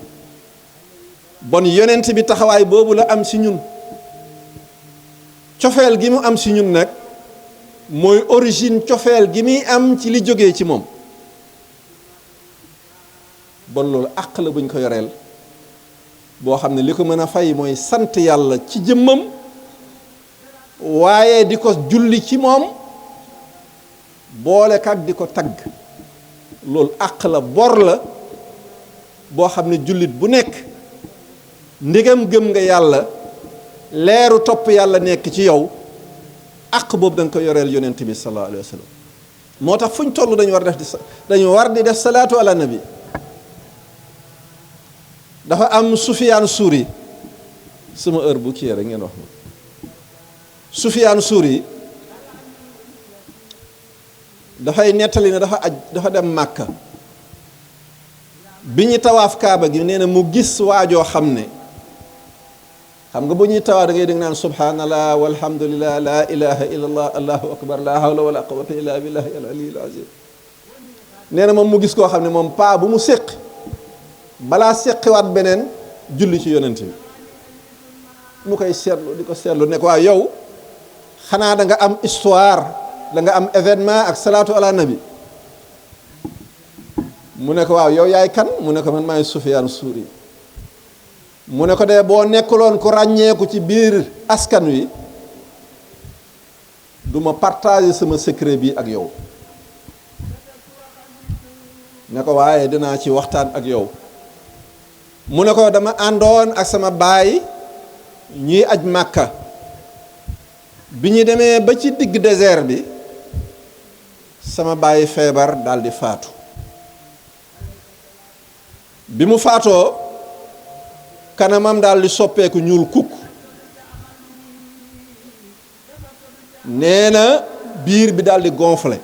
Speaker 3: bon yonent bi taxawaay boobu la am si ñun cofeel gi mu am si ñun nag mooy origine cofeel gi muy am ci li jógee ci moom bon loolu àq la buñ ko yoreel boo xam ne li ko mën a fay mooy sant yàlla ci jëmmam waaye di ko julli ci moom boole kak di ko tagg loolu àq la bor la boo xam ne jullit bu nekk ndigam gëm nga yàlla leeru topp yàlla nekk ci yow àq boobu da nga ko yoreel yonent bi sallallahu alayhi wa sallam moo tax fu ñu toll dañu war di def salaatu ala nabi dafa am Sufyaan Suuri sama heure bu kii rek ngeen wax ma Sufyaan Suuri dafay nettali ne dafa dem Màkka bi ñu tawaaf kaaba gi nee na mu gis waajoo xam ne xam nga bu ñuy tawaaf da ngay dégg naan subhanallah walhamdulillah la ilaha illallah allahu akbar la hawla wala quwwata illa billahi al aliyyil azim nee na moom mu gis koo xam ne moom paa bu mu séq balaa séqiwaat beneen julli ci yonent bi mu koy seetlu di ko seetlu ne ko waaw yow xanaa da nga am histoire da nga am événement ak salaatu ala nabi mu ne ko waaw yow yaay kan mu ne ko man maay Sufyaan Suuri mu ne ko de boo nekkuloon ku ràññeeku ci biir askan wi du ma partager sama secret bi ak yow ne ko waaye dinaa ci waxtaan ak yow mu ne ko dama àndoon ak sama baay ñuy aj Màkka bi ñu demee ba ci digg désert bi sama baay feebar daldi faatu bi mu faatoo kanamam daldi soppeeku ñuul kukk nee na biir bi daldi gonflé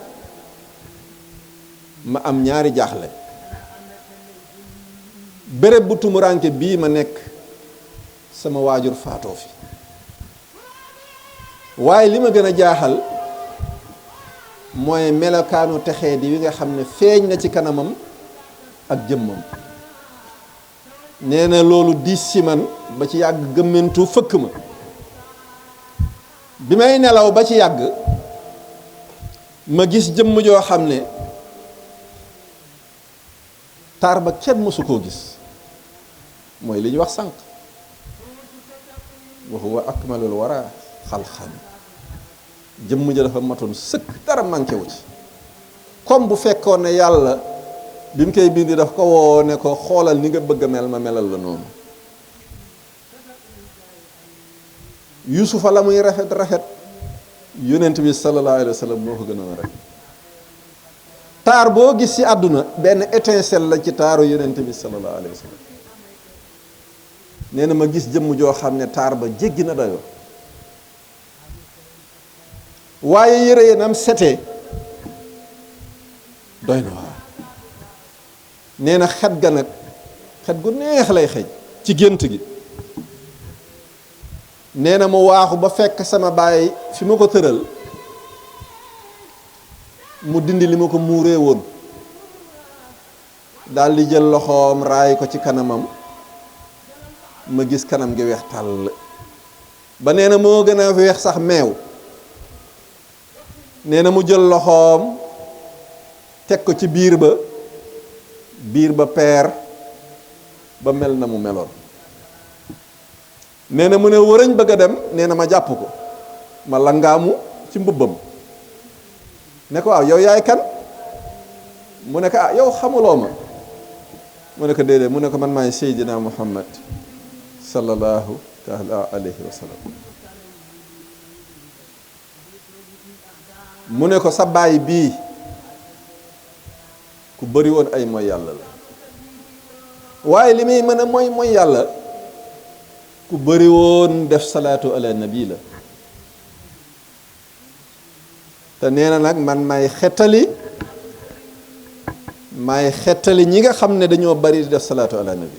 Speaker 3: ma am ñaari jaaxle béréb bu tumuranke bii ma nekk sama waajur faatoo fi waaye li ma gën a jaaxal mooy melokaanu texee di wi nga xam ne feeñ na ci kanamam ak jëmmam nee na loolu diis ci man ba ci yàgg gëmmentu fëkk ma bi may nelaw ba ci yàgg ma gis jëmm joo xam ne taar ba kenn mësu koo gis mooy li ñuy wax sànq wa huwa akmalul wara xalxan jëmm ja dafa matoon sëkk dara manqué wu ci comme bu fekkoon ne yàlla bi mu koy bindi daf ko woo ne ko xoolal ni nga bëgg a mel ma melal la noonu yusufa la muy rafet rafet yonent bi sallallahu alayhi wa sallam moo ko gënoon a rafet taar boo gis ci àdduna benn étincelle la ci taaru yonent bi sallallahu alayhi wa sallam nee na ma gis jëmm joo xam ne taar ba jéggi na dayoo waaye yére yi nam setee doy na waa nee na xet ga nag xet gu neex lay xeeñ ci gént gi nee na mu waaxu ba fekk sama baay fi ma ko tëral mu dindi li ma ko muuree woon daal di jël loxoom raay ko ci kanamam ma gis kanam gi weex tàll ba nee na moo gën a weex sax meew nee na mu jël loxoom teg ko ci biir ba peer ba mel na mu meloon nee na mu ne wërëñ bëgg a dem nee na ma jàpp ko ma langaamu ci mbubbam ne ko waaw yow yaay kan mu ne ko ah yow xamuloo ma mu ne ko déedéet mu ne ko man maay Seydina Muhammad sallallahu taala alayhi wa sallam mu ne ko sa baay bii ku bëri woon ay mooy yàlla la waaye li muy mën a mooy yàlla ku bëri woon def salaatu ala nabi la te nee na nag man may xettali ñi nga xam ne dañoo bari def salaatu ala nabi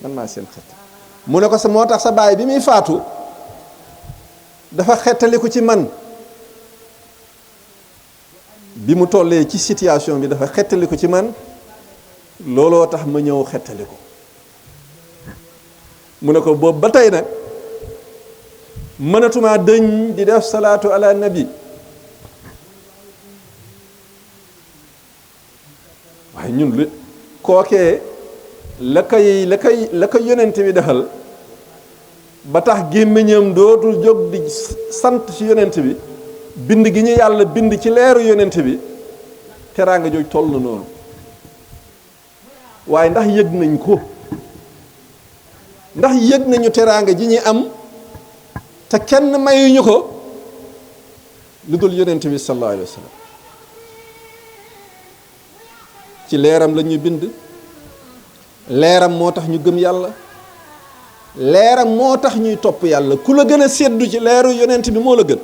Speaker 3: man maa seen xett mu ne ko sa moo tax sa baay bi muy faatu dafa xettaliku ci man bi mu tollee ci situation bi dafa xettaliku ci man looloo tax ma ñëw xettaliku mu ne ko boobu ba tey nag mënatumaa dëñ di def salaatu ala nabi waaye ñun lu kookee la koy yonent bi defal ba tax gémmiñam dootul jóg di sant ci yonent bi bind gi ñu yàlla bind ci leeru yonent bi teraanga jooj toll na noonu waaye ndax yëg nañ ko ndax yëg nañu teraanga ji ñuy am te kenn mayuñu ko lu dul yonent bi sallallahu alayhi wa sallam ci leeram la ñuy bind leeram moo tax ñu gëm yàlla leeram moo tax ñuy topp yàlla ku la gën a seddu ci leeru yonent bi moo la gën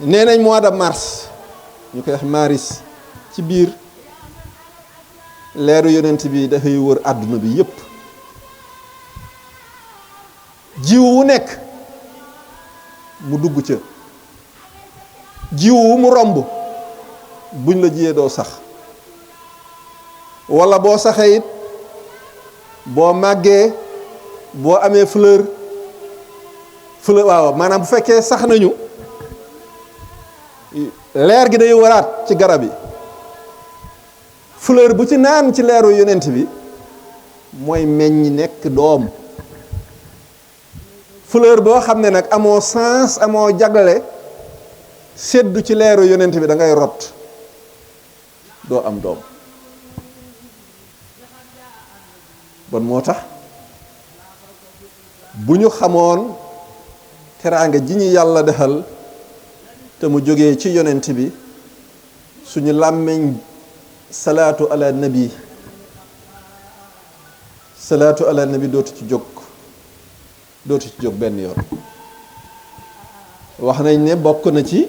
Speaker 3: nee nañ mois de mars ñu koy wax maris ci biir leeru yonent bi dafay wër àdduna bi yépp jiw wu nekk mu dugg ca jiw wu mu romb buñ la jiyee doo sax walla boo saxee it boo màggee boo amee fleur waaw maanaam bu fekkee sax nañu leer gi day waraat ci garab yi fleur bu ci naan ci leeru yonent bi mooy meññ nekk doom fleur boo xam ne nag amoo sens amoo jagle seddu ci leeru yonent bi da ngay rot doo am doom bon moo tax bu ñu xamoon teraanga ji ñu yàlla defal te mu jógee ci yonent bi suñu làmmiñ salaatu ala nabi dootu ci jóg benn yoon wax nañ ne bokk na ci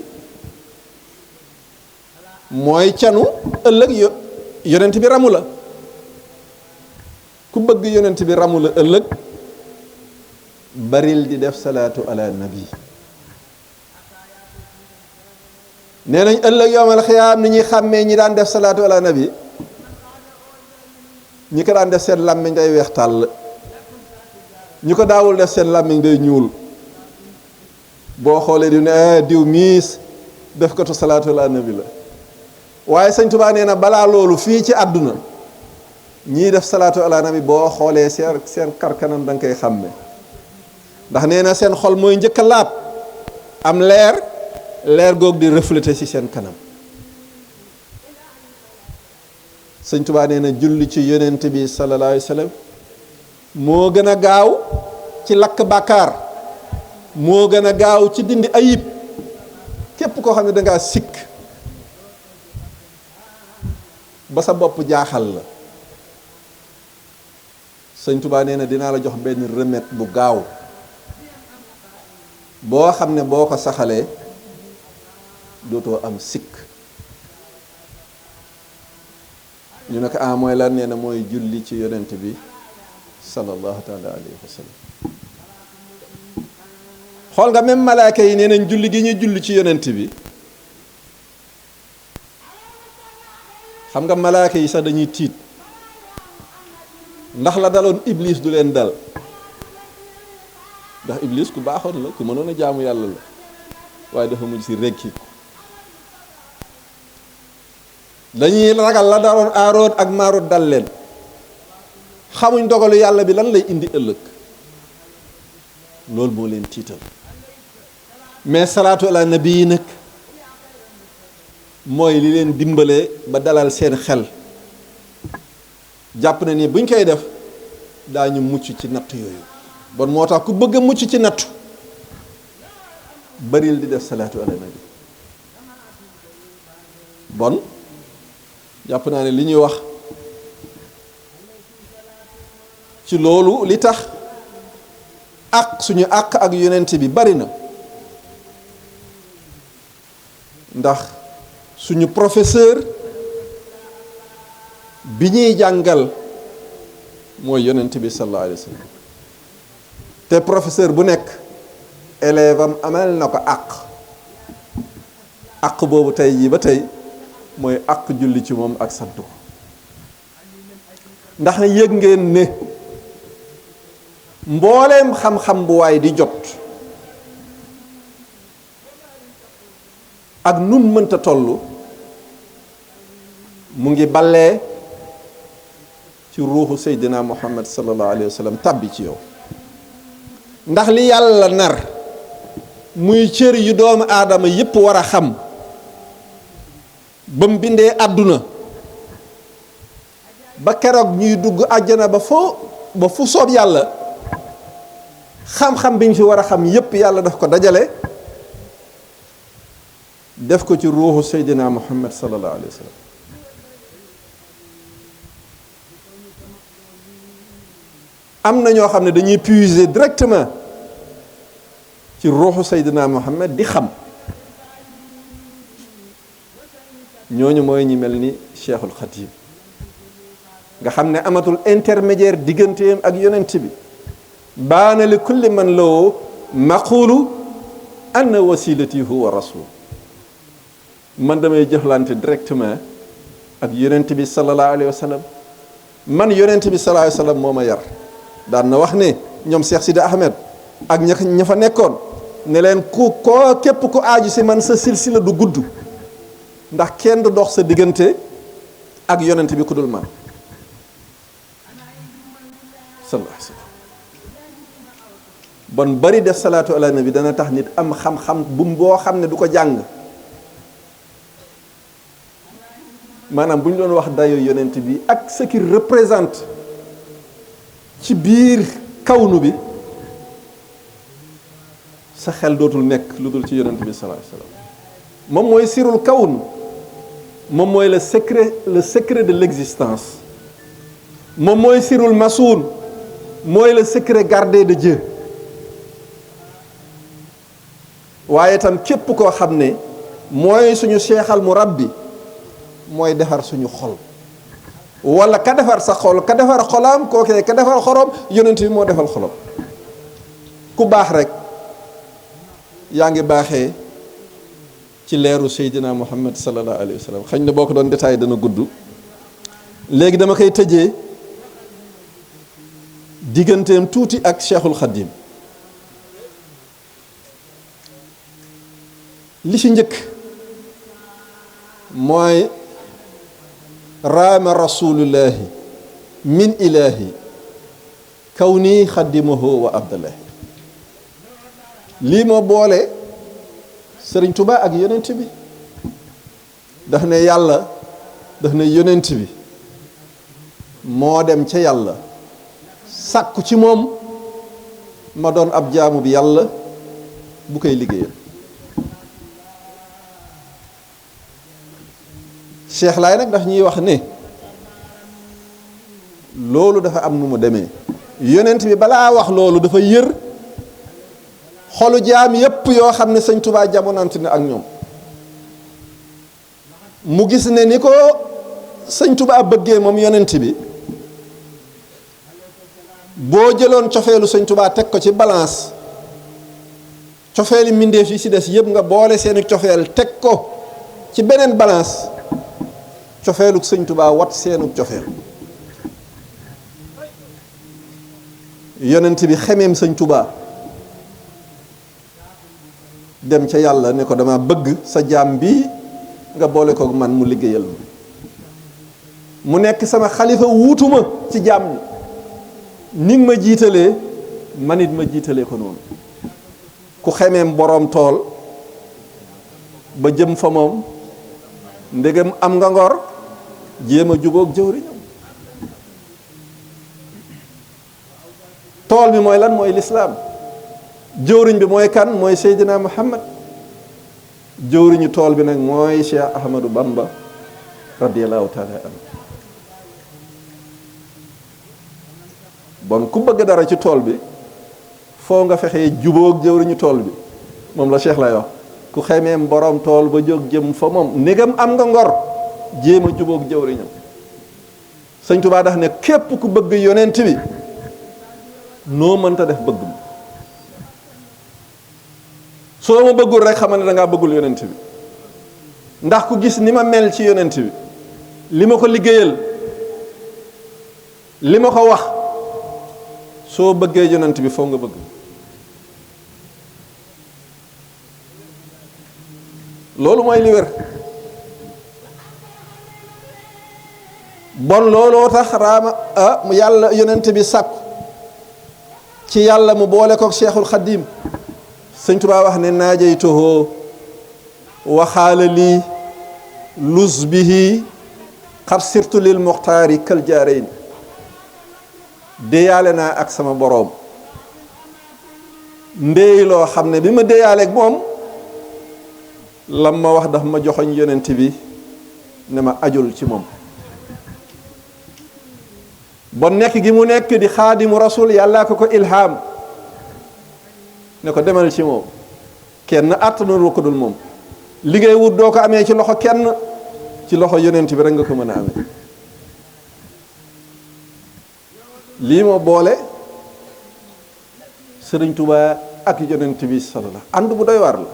Speaker 3: mooy canu ëllëg yonent bi ramu la ku bëgg yonent bi ramu la ëllëg baril di def salaatu ala nabi nee nañ ëllëg yowmal xiyaam ni ñuy xàmmee ñi daan def salaatu ala nabi ñi ko daan def seen làmmiñ day weex tàll ñi ko daawul def seen làmmiñ day ñuul boo xoolee di ne diw miis def ko tu salaatu ala nabi la waaye sëñ Tuubaa nee na balaa loolu fii ci àdduna ñii def salaatu ala nabi boo xoolee seen karkanam da nga koy xàmme ndax nee na seen xol mooy njëkk a laab am leer goog di refléter ci seen kanam sëñ Tuubaa nee na julli ci yonent bi sallallahu alayhi wa sallam moo gën a gaaw ci lakk bàkkaar moo gën a gaaw ci dindi ayib képp koo xam ne dangaa sikk ba sa bopp jaaxal la sëñ Tuubaa nee na dinaa la jox benn remède bu gaaw boo xam ne boo ko saxalee dootoo am sikk ñu ne ko mooy lan nee na mooy julli ci yonent bi sallallahu taala alayhi wa sallam xool nga même malaaka yi nee nañ julli gi ñuy julli ci yonent bi xam nga malaaka yi sax dañuy tiit ndax la daloon iblis du leen dal ndax iblis ku baaxoon la ku mënoon a jaamu yàlla la waaye dafa mujj si rekki dañuy ragal la daroon aaroon ak maaroot dal leen xamuñ dogalu yàlla bi lan lay indi ëllëg loolu moo leen tiital mais salaatu ala nabi yi nag mooy li leen dimbalee ba dalal seen xel jàpp na ni buñ koy def daañu mucc ci natt yooyu bon moo tax ku bëgg a mucc ci nattu baril di def salaatu ala nabi bon jàpp naa ne li ñuy wax ci loolu li tax suñu àq ak yonent bi bari na ndax suñu professeur bi ñuy jàngal mooy yonent bi sallallahu alayhi wa sallam te professeur bu nekk élève am amal na ko àq boobu tey jii ba tey mooy àq julli ci moom ak sant ko ndax yëg ngeen ne mbooleem xam-xam bu waay di jot ak nun mënta toll mu ngi ballee ci ruuxu Seydina Muhammad sallallahu alayhi wa sallam tàbbi ci yow ndax li yàlla nar muy cër yu doomu aadama yépp war a xam ba mu bindee àdduna ba keroog ñuy dugg àjjana ba fu soob yàlla xam-xam bi ñu fi war a xam yépp yàlla daf ko dajale def ko ci ruuxu Seydina Muhammad sallallahu alayhi wa sallam am na ñoo xam ne dañuy puiser directement ci ruuxu Seydina Muhammad di xam ñooñu mooy ñi mel ni Cheikhul Khadim nga xam ne amatul intermédiaire digganteem ak yonent bi baana li kulli man loo maqulu anna wasilati huwa rasul man damay jëflante directement ak yonent bi sallallahu alayhi wa sallam man yonent bi sallallahu alayhi wa sallam moo ma yar daan na wax ne ñoom Cheikh Sidi Ahmed ak ña fa nekkoon ne leen képp ku aaju si man sa silsila du gudd ndax kenn du dox sa diggante ak yonent bi ku dul man sallallahu alayhi wa sallam bon bari def salaatu ala nabi dana tax nit am xam-xam boo xam ne du ko jàng maanaam bu ñu doon wax dayo yonent bi ak ce qu'il représente ci biir kawnu bi sa xel dootul nekk lu dul ci yonent bi sallallahu alayhi wa sallam moom mooy sirul kawn moom mooy le secret de l'existence moom mooy sirul masuun mooy le secret gardé de Dieu waaye itam képp koo xam ne mooy suñu seexal mu rabbi mooy defar suñu xol wala ka defar sa xol ka defar xolam kookee ka defar xorom yonent bi moo defal xolam ku baax rek yaa ngi baaxee ci leeru Seydina Muhammad sallallahu alayhi wa sallam xañ na boo ko doon détaillé dana gudd léegi dama koy tëjee digganteem tuuti ak Cheikhul Khadim li ci njëkk mooy raama rasulullahi min ilahi kawni xadimahu wa abdallahi lii moo boole Sëriñ Tuubaa ak yonent bi daf ne yàlla daf ne yonent bi moo dem ca yàlla sàkku ci moom ma doon ab jaamu bi yàlla bu koy liggéeyal Cheikh Laay nag daf ñuy wax ne loolu dafa am nu mu demee yonent bi balaa wax loolu dafa yër xolu jaam yépp yoo xam ne Sëñ Tuubaa jamonante ne ak ñoom mu gis ne ni ko Sëñ Tuubaa bëggee moom yonent bi boo jëloon cofeelu Sëñ Tuubaa teg ko ci balance cofeeli mbindeef yi ci des yépp nga boole seeni cofeel teg ko ci beneen balance cofeeluk Sëñ Tuubaa wat seenuk cofeel yonent bi xemeem Sëñ Tuubaa dem ca yàlla ne ko dama bëgg sa jaam bi nga boole ko man mu liggéeyal ma mu nekk sama xalifa wuutuma ci jaam ñi ni nga ma jiitalee man it ma jiitalee ko noonu ku xemeem boroom tool ba jëm fa moom ndegam am nga ngor jéem a jubóog jëwriñam tool bi mooy lan mooy lislaam jëwriñ bi mooy kan mooy Seydina Muhammad jëwriñu tool bi nag mooy Cheikh Ahmadou Bamba radiyallahu taala anhu bon ku bëgg dara ci tool bi foo nga fexee jubóog jëwriñu tool bi moom la Cheikh lay wax ku xemeem borom tool ba jóg jëm fa moom ndegam am nga ngor jéem a jubóog jëwriñam Sëñ Tuubaa dax ne képp ku bëgg yonent bi noo mënta def bëgg ma soo ma bëggul rek xamal ne dangaa bëggul yonent bi ndax ku gis ni ma mel ci yonent bi li ma ko liggéeyal li ma ko wax soo bëggee yonent bi foo nga bëgg loolu mooy li wér bon looloo tax raama yàlla yonent bi sàkku ci yàlla mu boole kook Cheikhul Khadim sëñ Tuubaa wax ne naajaytuhoo waxaala lii lus bihi xat sirtu lil muxtaari kël jaarayn déyaale naa ak sama boroom ndéey loo xam ne bi ma déyaaleeg moom lam ma wax daf ma joxoñ yonent bi ne ma ajul ci moom bon nekk gi mu nekk di xaadimu rasul yàllaa ko ilham ne ko demal ci moom kenn àttanul ko dul moom liggéey wut doo ko amee ci loxo kenn ci loxo yonent bi rek nga ko mën a amee lii moo boole sëriñ Tuubaa ak yonent bi sallallahu ànd bu doy waar la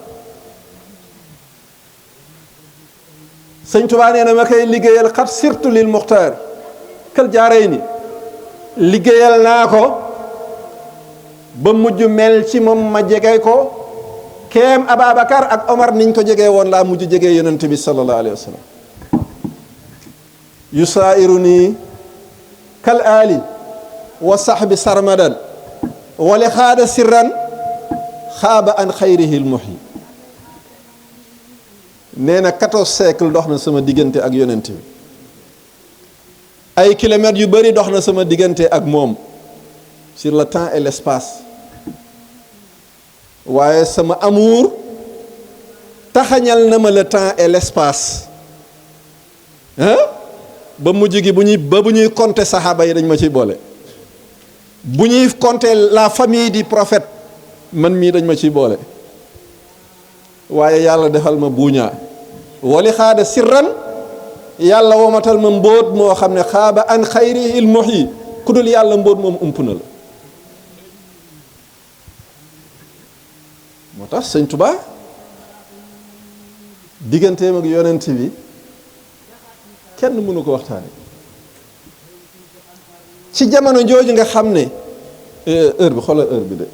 Speaker 3: sëriñ Tuubaa nee na ma koy liggéeyal xat sirtu lil muxtaar kël jaaree ni liggéeyal naa ko ba mujj mel ci moom ma jege ko keem Ababacar ak Omar niñ ko jegee woon laa mujj jegee yonent bi sallallahu alayhi wa sallam yusaa'iru nii kal aali wa sahbi sarmadan wali xaada sirran xaaba an xayrihi l muhyi nee na 14 siècle dox na sama diggante ak yonent bi ay kilomètres yu bëri dox na sama diggante ak moom sur le temps et l'espace waaye sama amour taxañal na ma le temps et l'espace ba mujj gi bu ñuy compter saxaaba yi dañ ma ciy boole bu ñuy compter la famille du prophète man mii dañ ma ciy boole waaye yàlla defal ma buuñaa wali xaada sirran yàlla womatal ma mbóot moo xam ne xaaba an xayri il muhyi ku dul yàlla mbóot moom ump na la moo tax sëñ Tuubaa digganteem ak yonent bi kenn mënu ko waxtaane ci jamono jooju nga xam ne heure bi xoolal heure bi de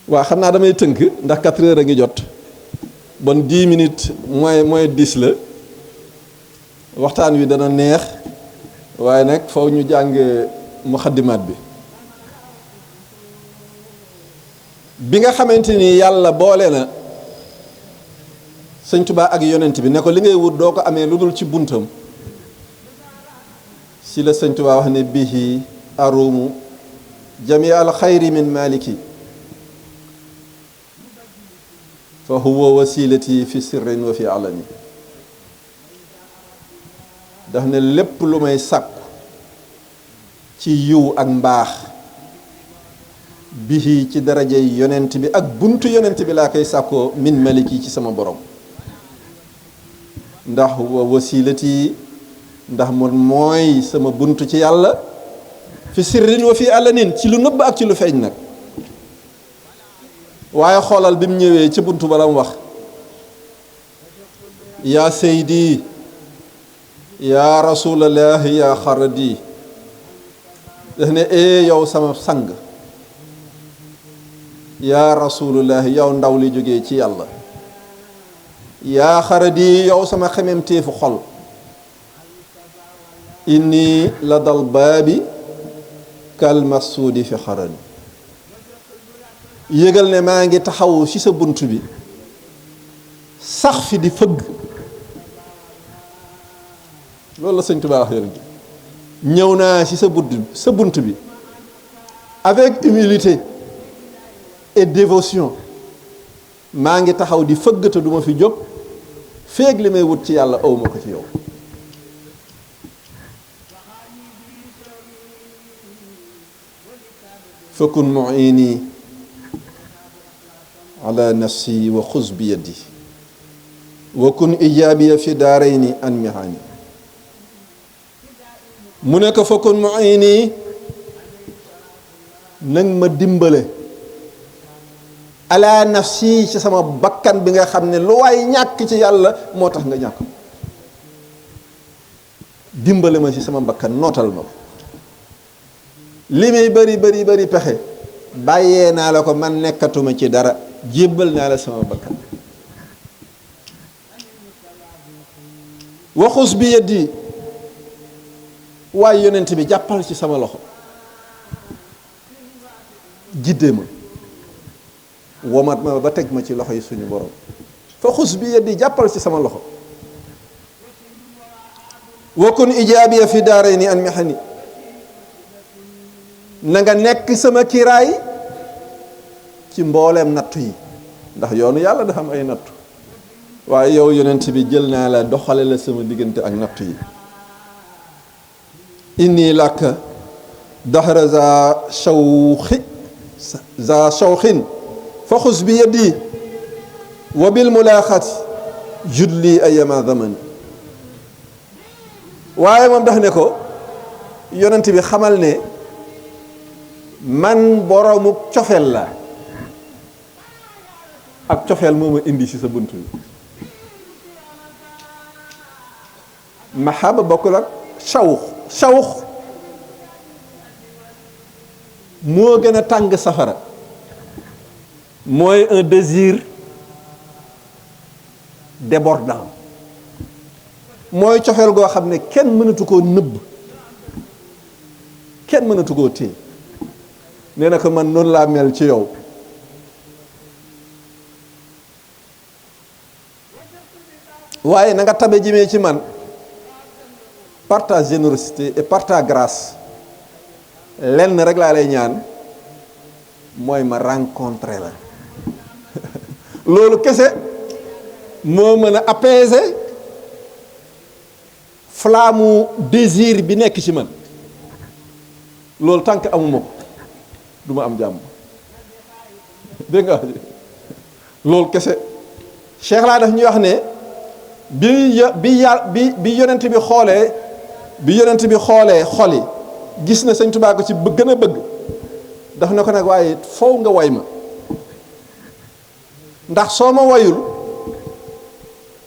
Speaker 3: waa xam naa damay tënk ndax 4 heures a ngi jot bon 10 minutes moins 10 la waxtaan wi dana neex waaye nag faw ñu jàng muxaddimaat bi nga xamante ni yàlla boole na sëñ Tuubaa ak yonent bi ne ko li ngay wut doo ko amee lu dul ci buntam si la sëñ Tuubaa wax ne bihi arumu jami al xayri min maliki fa huwa wasilati fi sirrin wa fi alani daf ne lépp lu may sàkku ci yiw ak mbaax bihi ci darajey yonent bi ak buntu yonent bi laa koy sàkkoo min maliki ci sama borom ndax wa wasilati ndax man mooy sama buntu ci yàlla fi sirrin wa fi alanin ci lu nëbb ak ci lu feeñ nag waaye xoolal bi mu ñëwee ci buntu ba la mu wax yaa seydi yaa rasulallahi yaa xaradi daf ne yow sama sang yaa rasulullahi yow ndaw li jógee ci yàlla yaa xaradi yow sama xememteefu xol inni la dal baabi kal masuudi fi xarani yëgal ne maa ngi taxaw ci sa bunt bi sax fi di fëgg loolu la sëñ Tuubaa wax yonent ñëw naa ci sa bunt bi avec humilité et dévotion maa ngi taxaw di fëgg te duma fi jóg feeg li may wut ci yàlla awma ko ci yow fakun mu'ini ala nafsi wa xuz bi yadi wa kun ijaabiya fi daarayni an mihaani mu ne ko fakun mu'ini nag ma dimbale ala nafsi ci sama bakkan bi nga xam ne lu waay ñàkk ci yàlla moo tax nga ñàkk dimbale ma ci sama bakkan nootal ma ko li muy bari pexe bàyyee naa la ko man nekkatuma ci dara jébbal naa la sama bakkan waxus bi yeddi waaye yonent bi jàppal ci sama loxo jiddee ma womat ma ba teg ma ci loxo yi suñu borom fa xus bi yeddi jàppal ci sama loxo wakun ijaabiya fi daarayni an mihani na nga nekk sama kiraay ci mbooleem nattu yi ndax yoonu yàlla dafa am ay nattu waaye yow yonent bi jël naa la doxale la sama diggante ak nattu yi inni laka dahra za shawxin fa xus bi yeddi wa bil mulaaxati judli ayama zamani waaye moom dax ne ko yonent bi xamal ne man boroomu cofeel la ak cofeel moo ma indi ci sa bunt bi mahaba bokkul ak shawx moo gën a tàng safara mooy un désir débordant mooy cofeel goo xam ne kenn mënatu koo nëbb kenn mënatu koo téye nee na ko man noonu laa mel ci yow waaye na nga tabe jëmee ci man par ta générosité et par ta grâce lenn rek laa lay ñaan mooy ma rencontrer la loolu kese moo mën a apaiser flamme désir bi nekk ci man loolu tànk amuma ko du ma am jàmm dégg nga loolu kese Cheikh laa daf ñuy wax ne bi yonent bi xoolee xol yi gis na Sëñ Tuubaa ko ci gën a bëgg daf na ko nag waaye foofu nga way ma ndax soo ma wayul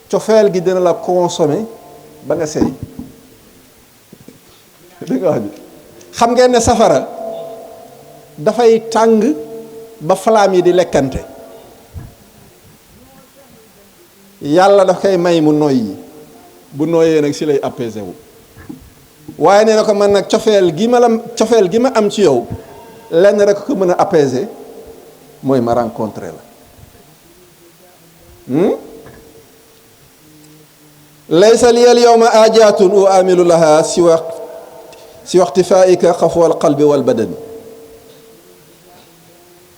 Speaker 3: cofeel gi dina la consommer ba nga sey dégg nga wax bi xam ngeen ne safara dafay tàng ba flamme yi di lekkante yàlla daf koy may mu noyyi bu noyyee nag si lay apaisé wu waaye nee na ko man nag cofeel gi ma am ci yow lenn rek ko mën a apaiser mooy ma rencontré la laysa liya al yawma ajaatun wa amilu laha si waxtifaika xafwal qalbi wal badani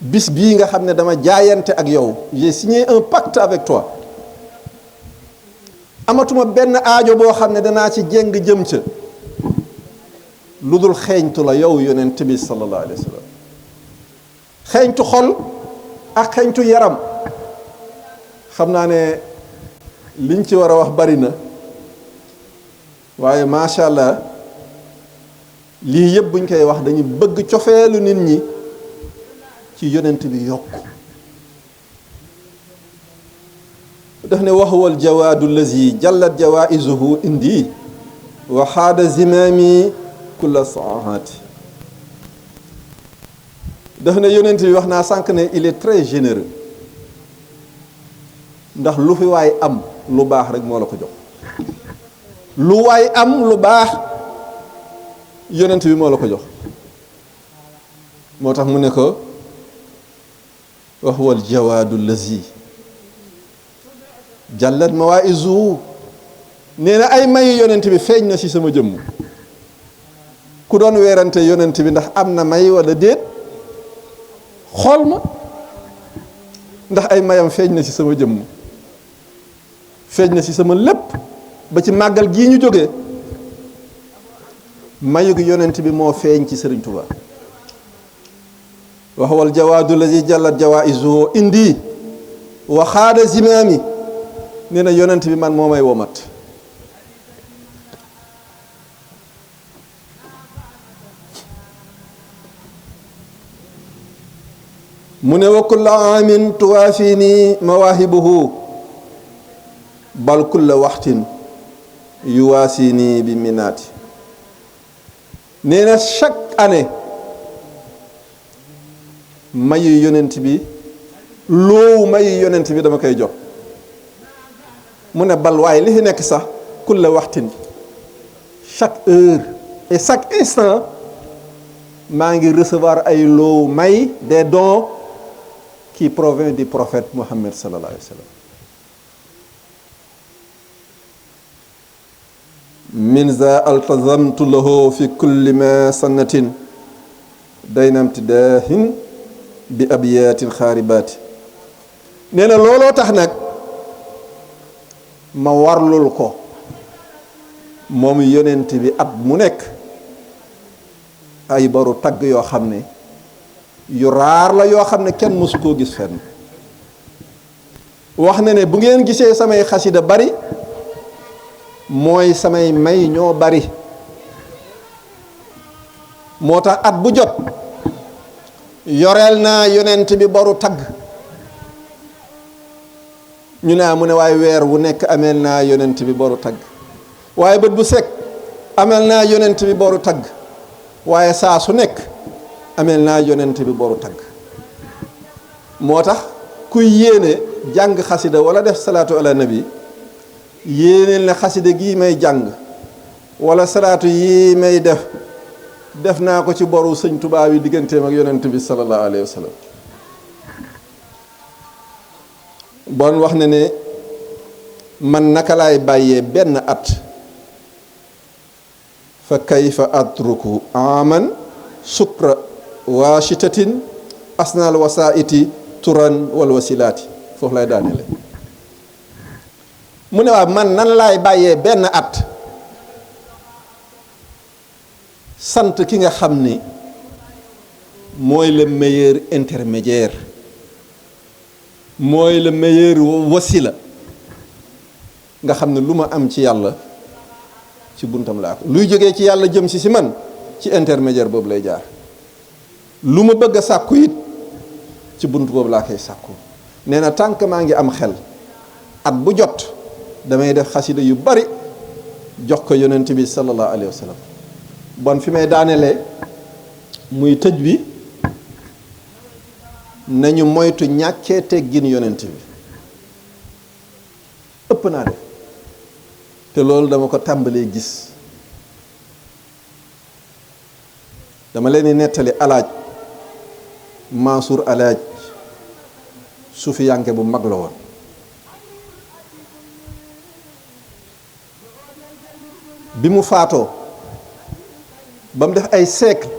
Speaker 3: bis bii nga xam ne dama jaayante ak yow j'ai signé un pacte avec toi amatuma benn aajo boo xam ne danaa ci jéng jëm ca lu dul xeeñtu la yow yonent bi sallallahu alayhi wa sallam xeeñtu xol ak xeeñtu yaram xam naa ne liñ ci war a wax bari na waaye macha allah lii yëpp buñ koy wax dañu bëgg cofeelu nit ñi ci yonent bi yokk daf ne wax wal jawaadu lazi jallat jawaizuhu indi wa xaada zimaami kulla saahati daf ne yonent bi wax naa sànq ne il est très généreux ndax lu fi waay am lu baax rek moo la ko jox lu waay am lu baax yonent bi moo la ko jox moo tax mu ne ko wax wal jawaadu lazi jallat mawaizu nee na ay mayu yonent bi feeñ na ci sama jëmm ku doon weerante yonent bi ndax am na may wala déet xool ma ndax ay mayam feeñ na ci sama jëmm feeñ na ci sama lépp ba ci màggal gii ñu jógee mayu gi yonent bi moo feeñ ci Sëriñ Tuubaa wax wal jawaadu lazi jallat jawaizu indi wa xaada zimaami nee na yonent bi man moo may womat mu ne wa kulla aamin tuwaafini mawaahibuhu bal kulla waxtin yuwaasini bi minaati nee na chaque année mayu yonent bi loowu mayu yonent bi dama koy jox mu ne bal waaye li fi nekk sax kulla waxtin chaque heure et chaque instant maa ngi recevoir ay loo may des dons qui proviennent du prophète Mohammed sallallahu alayhi wa sallam min za altazamtu lahu fi kulli ma sannatin dayna imtidaahin bi abiyatin xaaribaati nee na looloo tax nag ma warlul ko moom yonent bi at mu nekk ay baru tagg yoo xam ne yu raar la yoo xam ne kenn mësu koo gis fenn wax na ne bu ngeen gisee samay xasida bari mooy samay may ñoo bari moo tax at bu jot yoreel naa yonent bi baru tagg ñu ne mu ne waaye weer wu nekk ameel naa yonent bi boru tagg waaye bët bu sekk ameel naa yonent bi boru tagg waaye saa su nekk ameel naa yonent bi boru tagg moo tax kuy yéene jàng xasida wala def salaatu ala nabi yéeneel ne xasida gii may jàng wala salaatu yi may def naa ko ci boru sëñ Tuubaa yi digganteem ak yonent bi sallallahu alayhi wa sallam bon wax na ne man naka laay bàyyee benn at fa kayfa atruku aman sukra waashitatin asnal wasaiti turan wal wasilaati foofu lay daanele mu ne waaw man nan laay bàyyee benn at sant ki nga xam ni mooy le meilleur intermédiaire mooy le meilleur wasila nga xam ne lu ma am ci yàlla ci buntam laa ko luy jógee ci yàlla jëm si man ci intermédiaire boobu lay jaar lu ma bëgg a sàkku it ci bunt boobu laa koy sàkku nee na tànk maa ngi am xel at bu jot damay def xasida yu bari jox ko yonent bi sallallahu alayhi wa sallam bon fi may daanelee muy tëj bi nañu moytu ñàkkee teggin yonent bi ëpp naa def te loolu dama ko tàmbalee gis dama leen di nettali alaaj Mansour alaaj sufiyanke bu mag la woon bi mu faatoo ba mu def ay siècle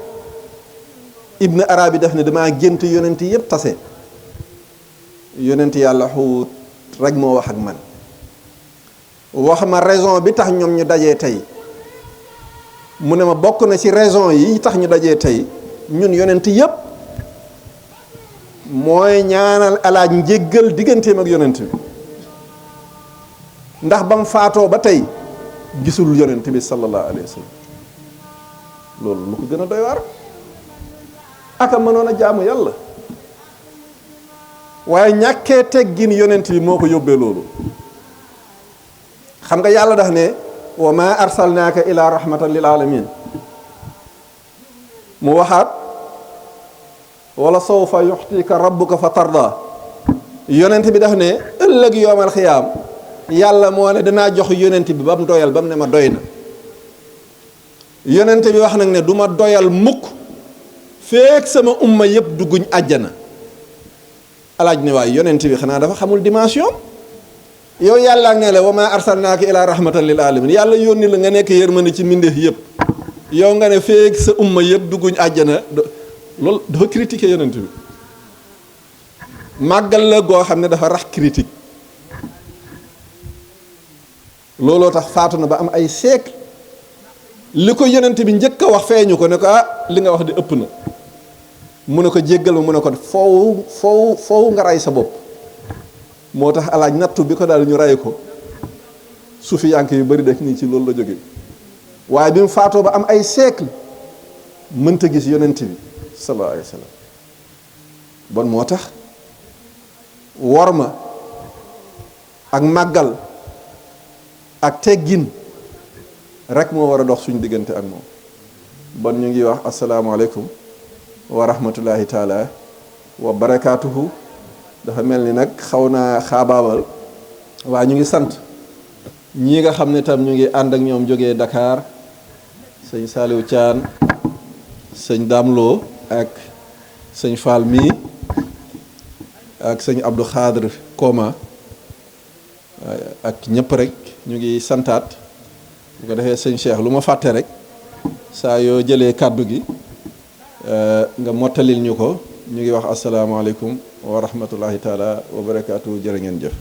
Speaker 3: Ibn Arabi def ne damaa gént yonent yépp tase yonent yàlla xuut rek moo wax ak man wax ma raison bi tax ñoom ñu dajee tey mu ne ma bokk na ci raison yi tax ñu dajee tey ñun yonent yépp mooy ñaanal alaaj njéggal digganteem ak yonent bi ndax ba mu faatoo ba tey gisul yonent bi sallallahu alayhi wa sallam loolu lu ko gën a doy waar aka mënoon a jaamu yàlla waaye ñàkkee teggin yonent bi moo ko yóbbee loolu xam nga yàlla daf ne wa ma arsalnaaka ila rahmatan lil alamin mu waxaat wala sawfa yuxtika rabbuka fa tarda yonent bi daf ne ëllëg yoomal xiyaam yàlla moo ne danaa jox yonent bi ba mu doyal ba mu ne ma doy na yonent bi wax nag ne du ma doyal mukk feek sama umma yëpp dugguñ àjjana alaaj ne waaye yonent bi xanaa dafa xamul dimension yow yàlla ne la wa ma arsalnaaka ila rahmatan lil alamin yàlla yónni la nga nekk yërmande ci mbindeef yëpp yow nga ne feek sa umma yëpp dugguñ àjjana loolu dafa critiquer yonent bi màggal la goo xam ne dafa rax critique looloo tax faatu na ba am ay siècle li ko yonent bi njëkk a wax feeñu ko ne ko li nga wax di ëpp na mu ne ko jéggal ma mu ne ko foowu nga ray sa bopp moo tax alaaj nattu bi ko daal ñu ray ko sufiyanke yu bari def nii ci loolu la jóge waaye bi mu faatoo ba am ay siècle mënta gis yonent bi sallallahu alayhi wa sallam bon moo tax worma ak màggal ak teggin rek moo war a dox suñu diggante ak moom bon ñu ngi wax asalaamaaleykum wa rahmatullahi taala wa barakaatuhu dafa mel ni nag xaw naa xaabaabal waa ñu ngi sant ñii nga xam ne tam ñu ngi ànd ak ñoom jógee Dakar sëñ Saliou Thian sëñ Damlo ak sëñ Fall mii ak sëñ Abdou Khadre Koma ak ñëpp rek ñu ngi santaat bu ko defee sëñ Cheikh lu ma fàtte rek saa yoo jëlee kàddu gi nga mottalil ñu ko ñu ngi wax asalaamaaleykum wa rahmatullahi taala wa barakaatu jërë ngeen jëf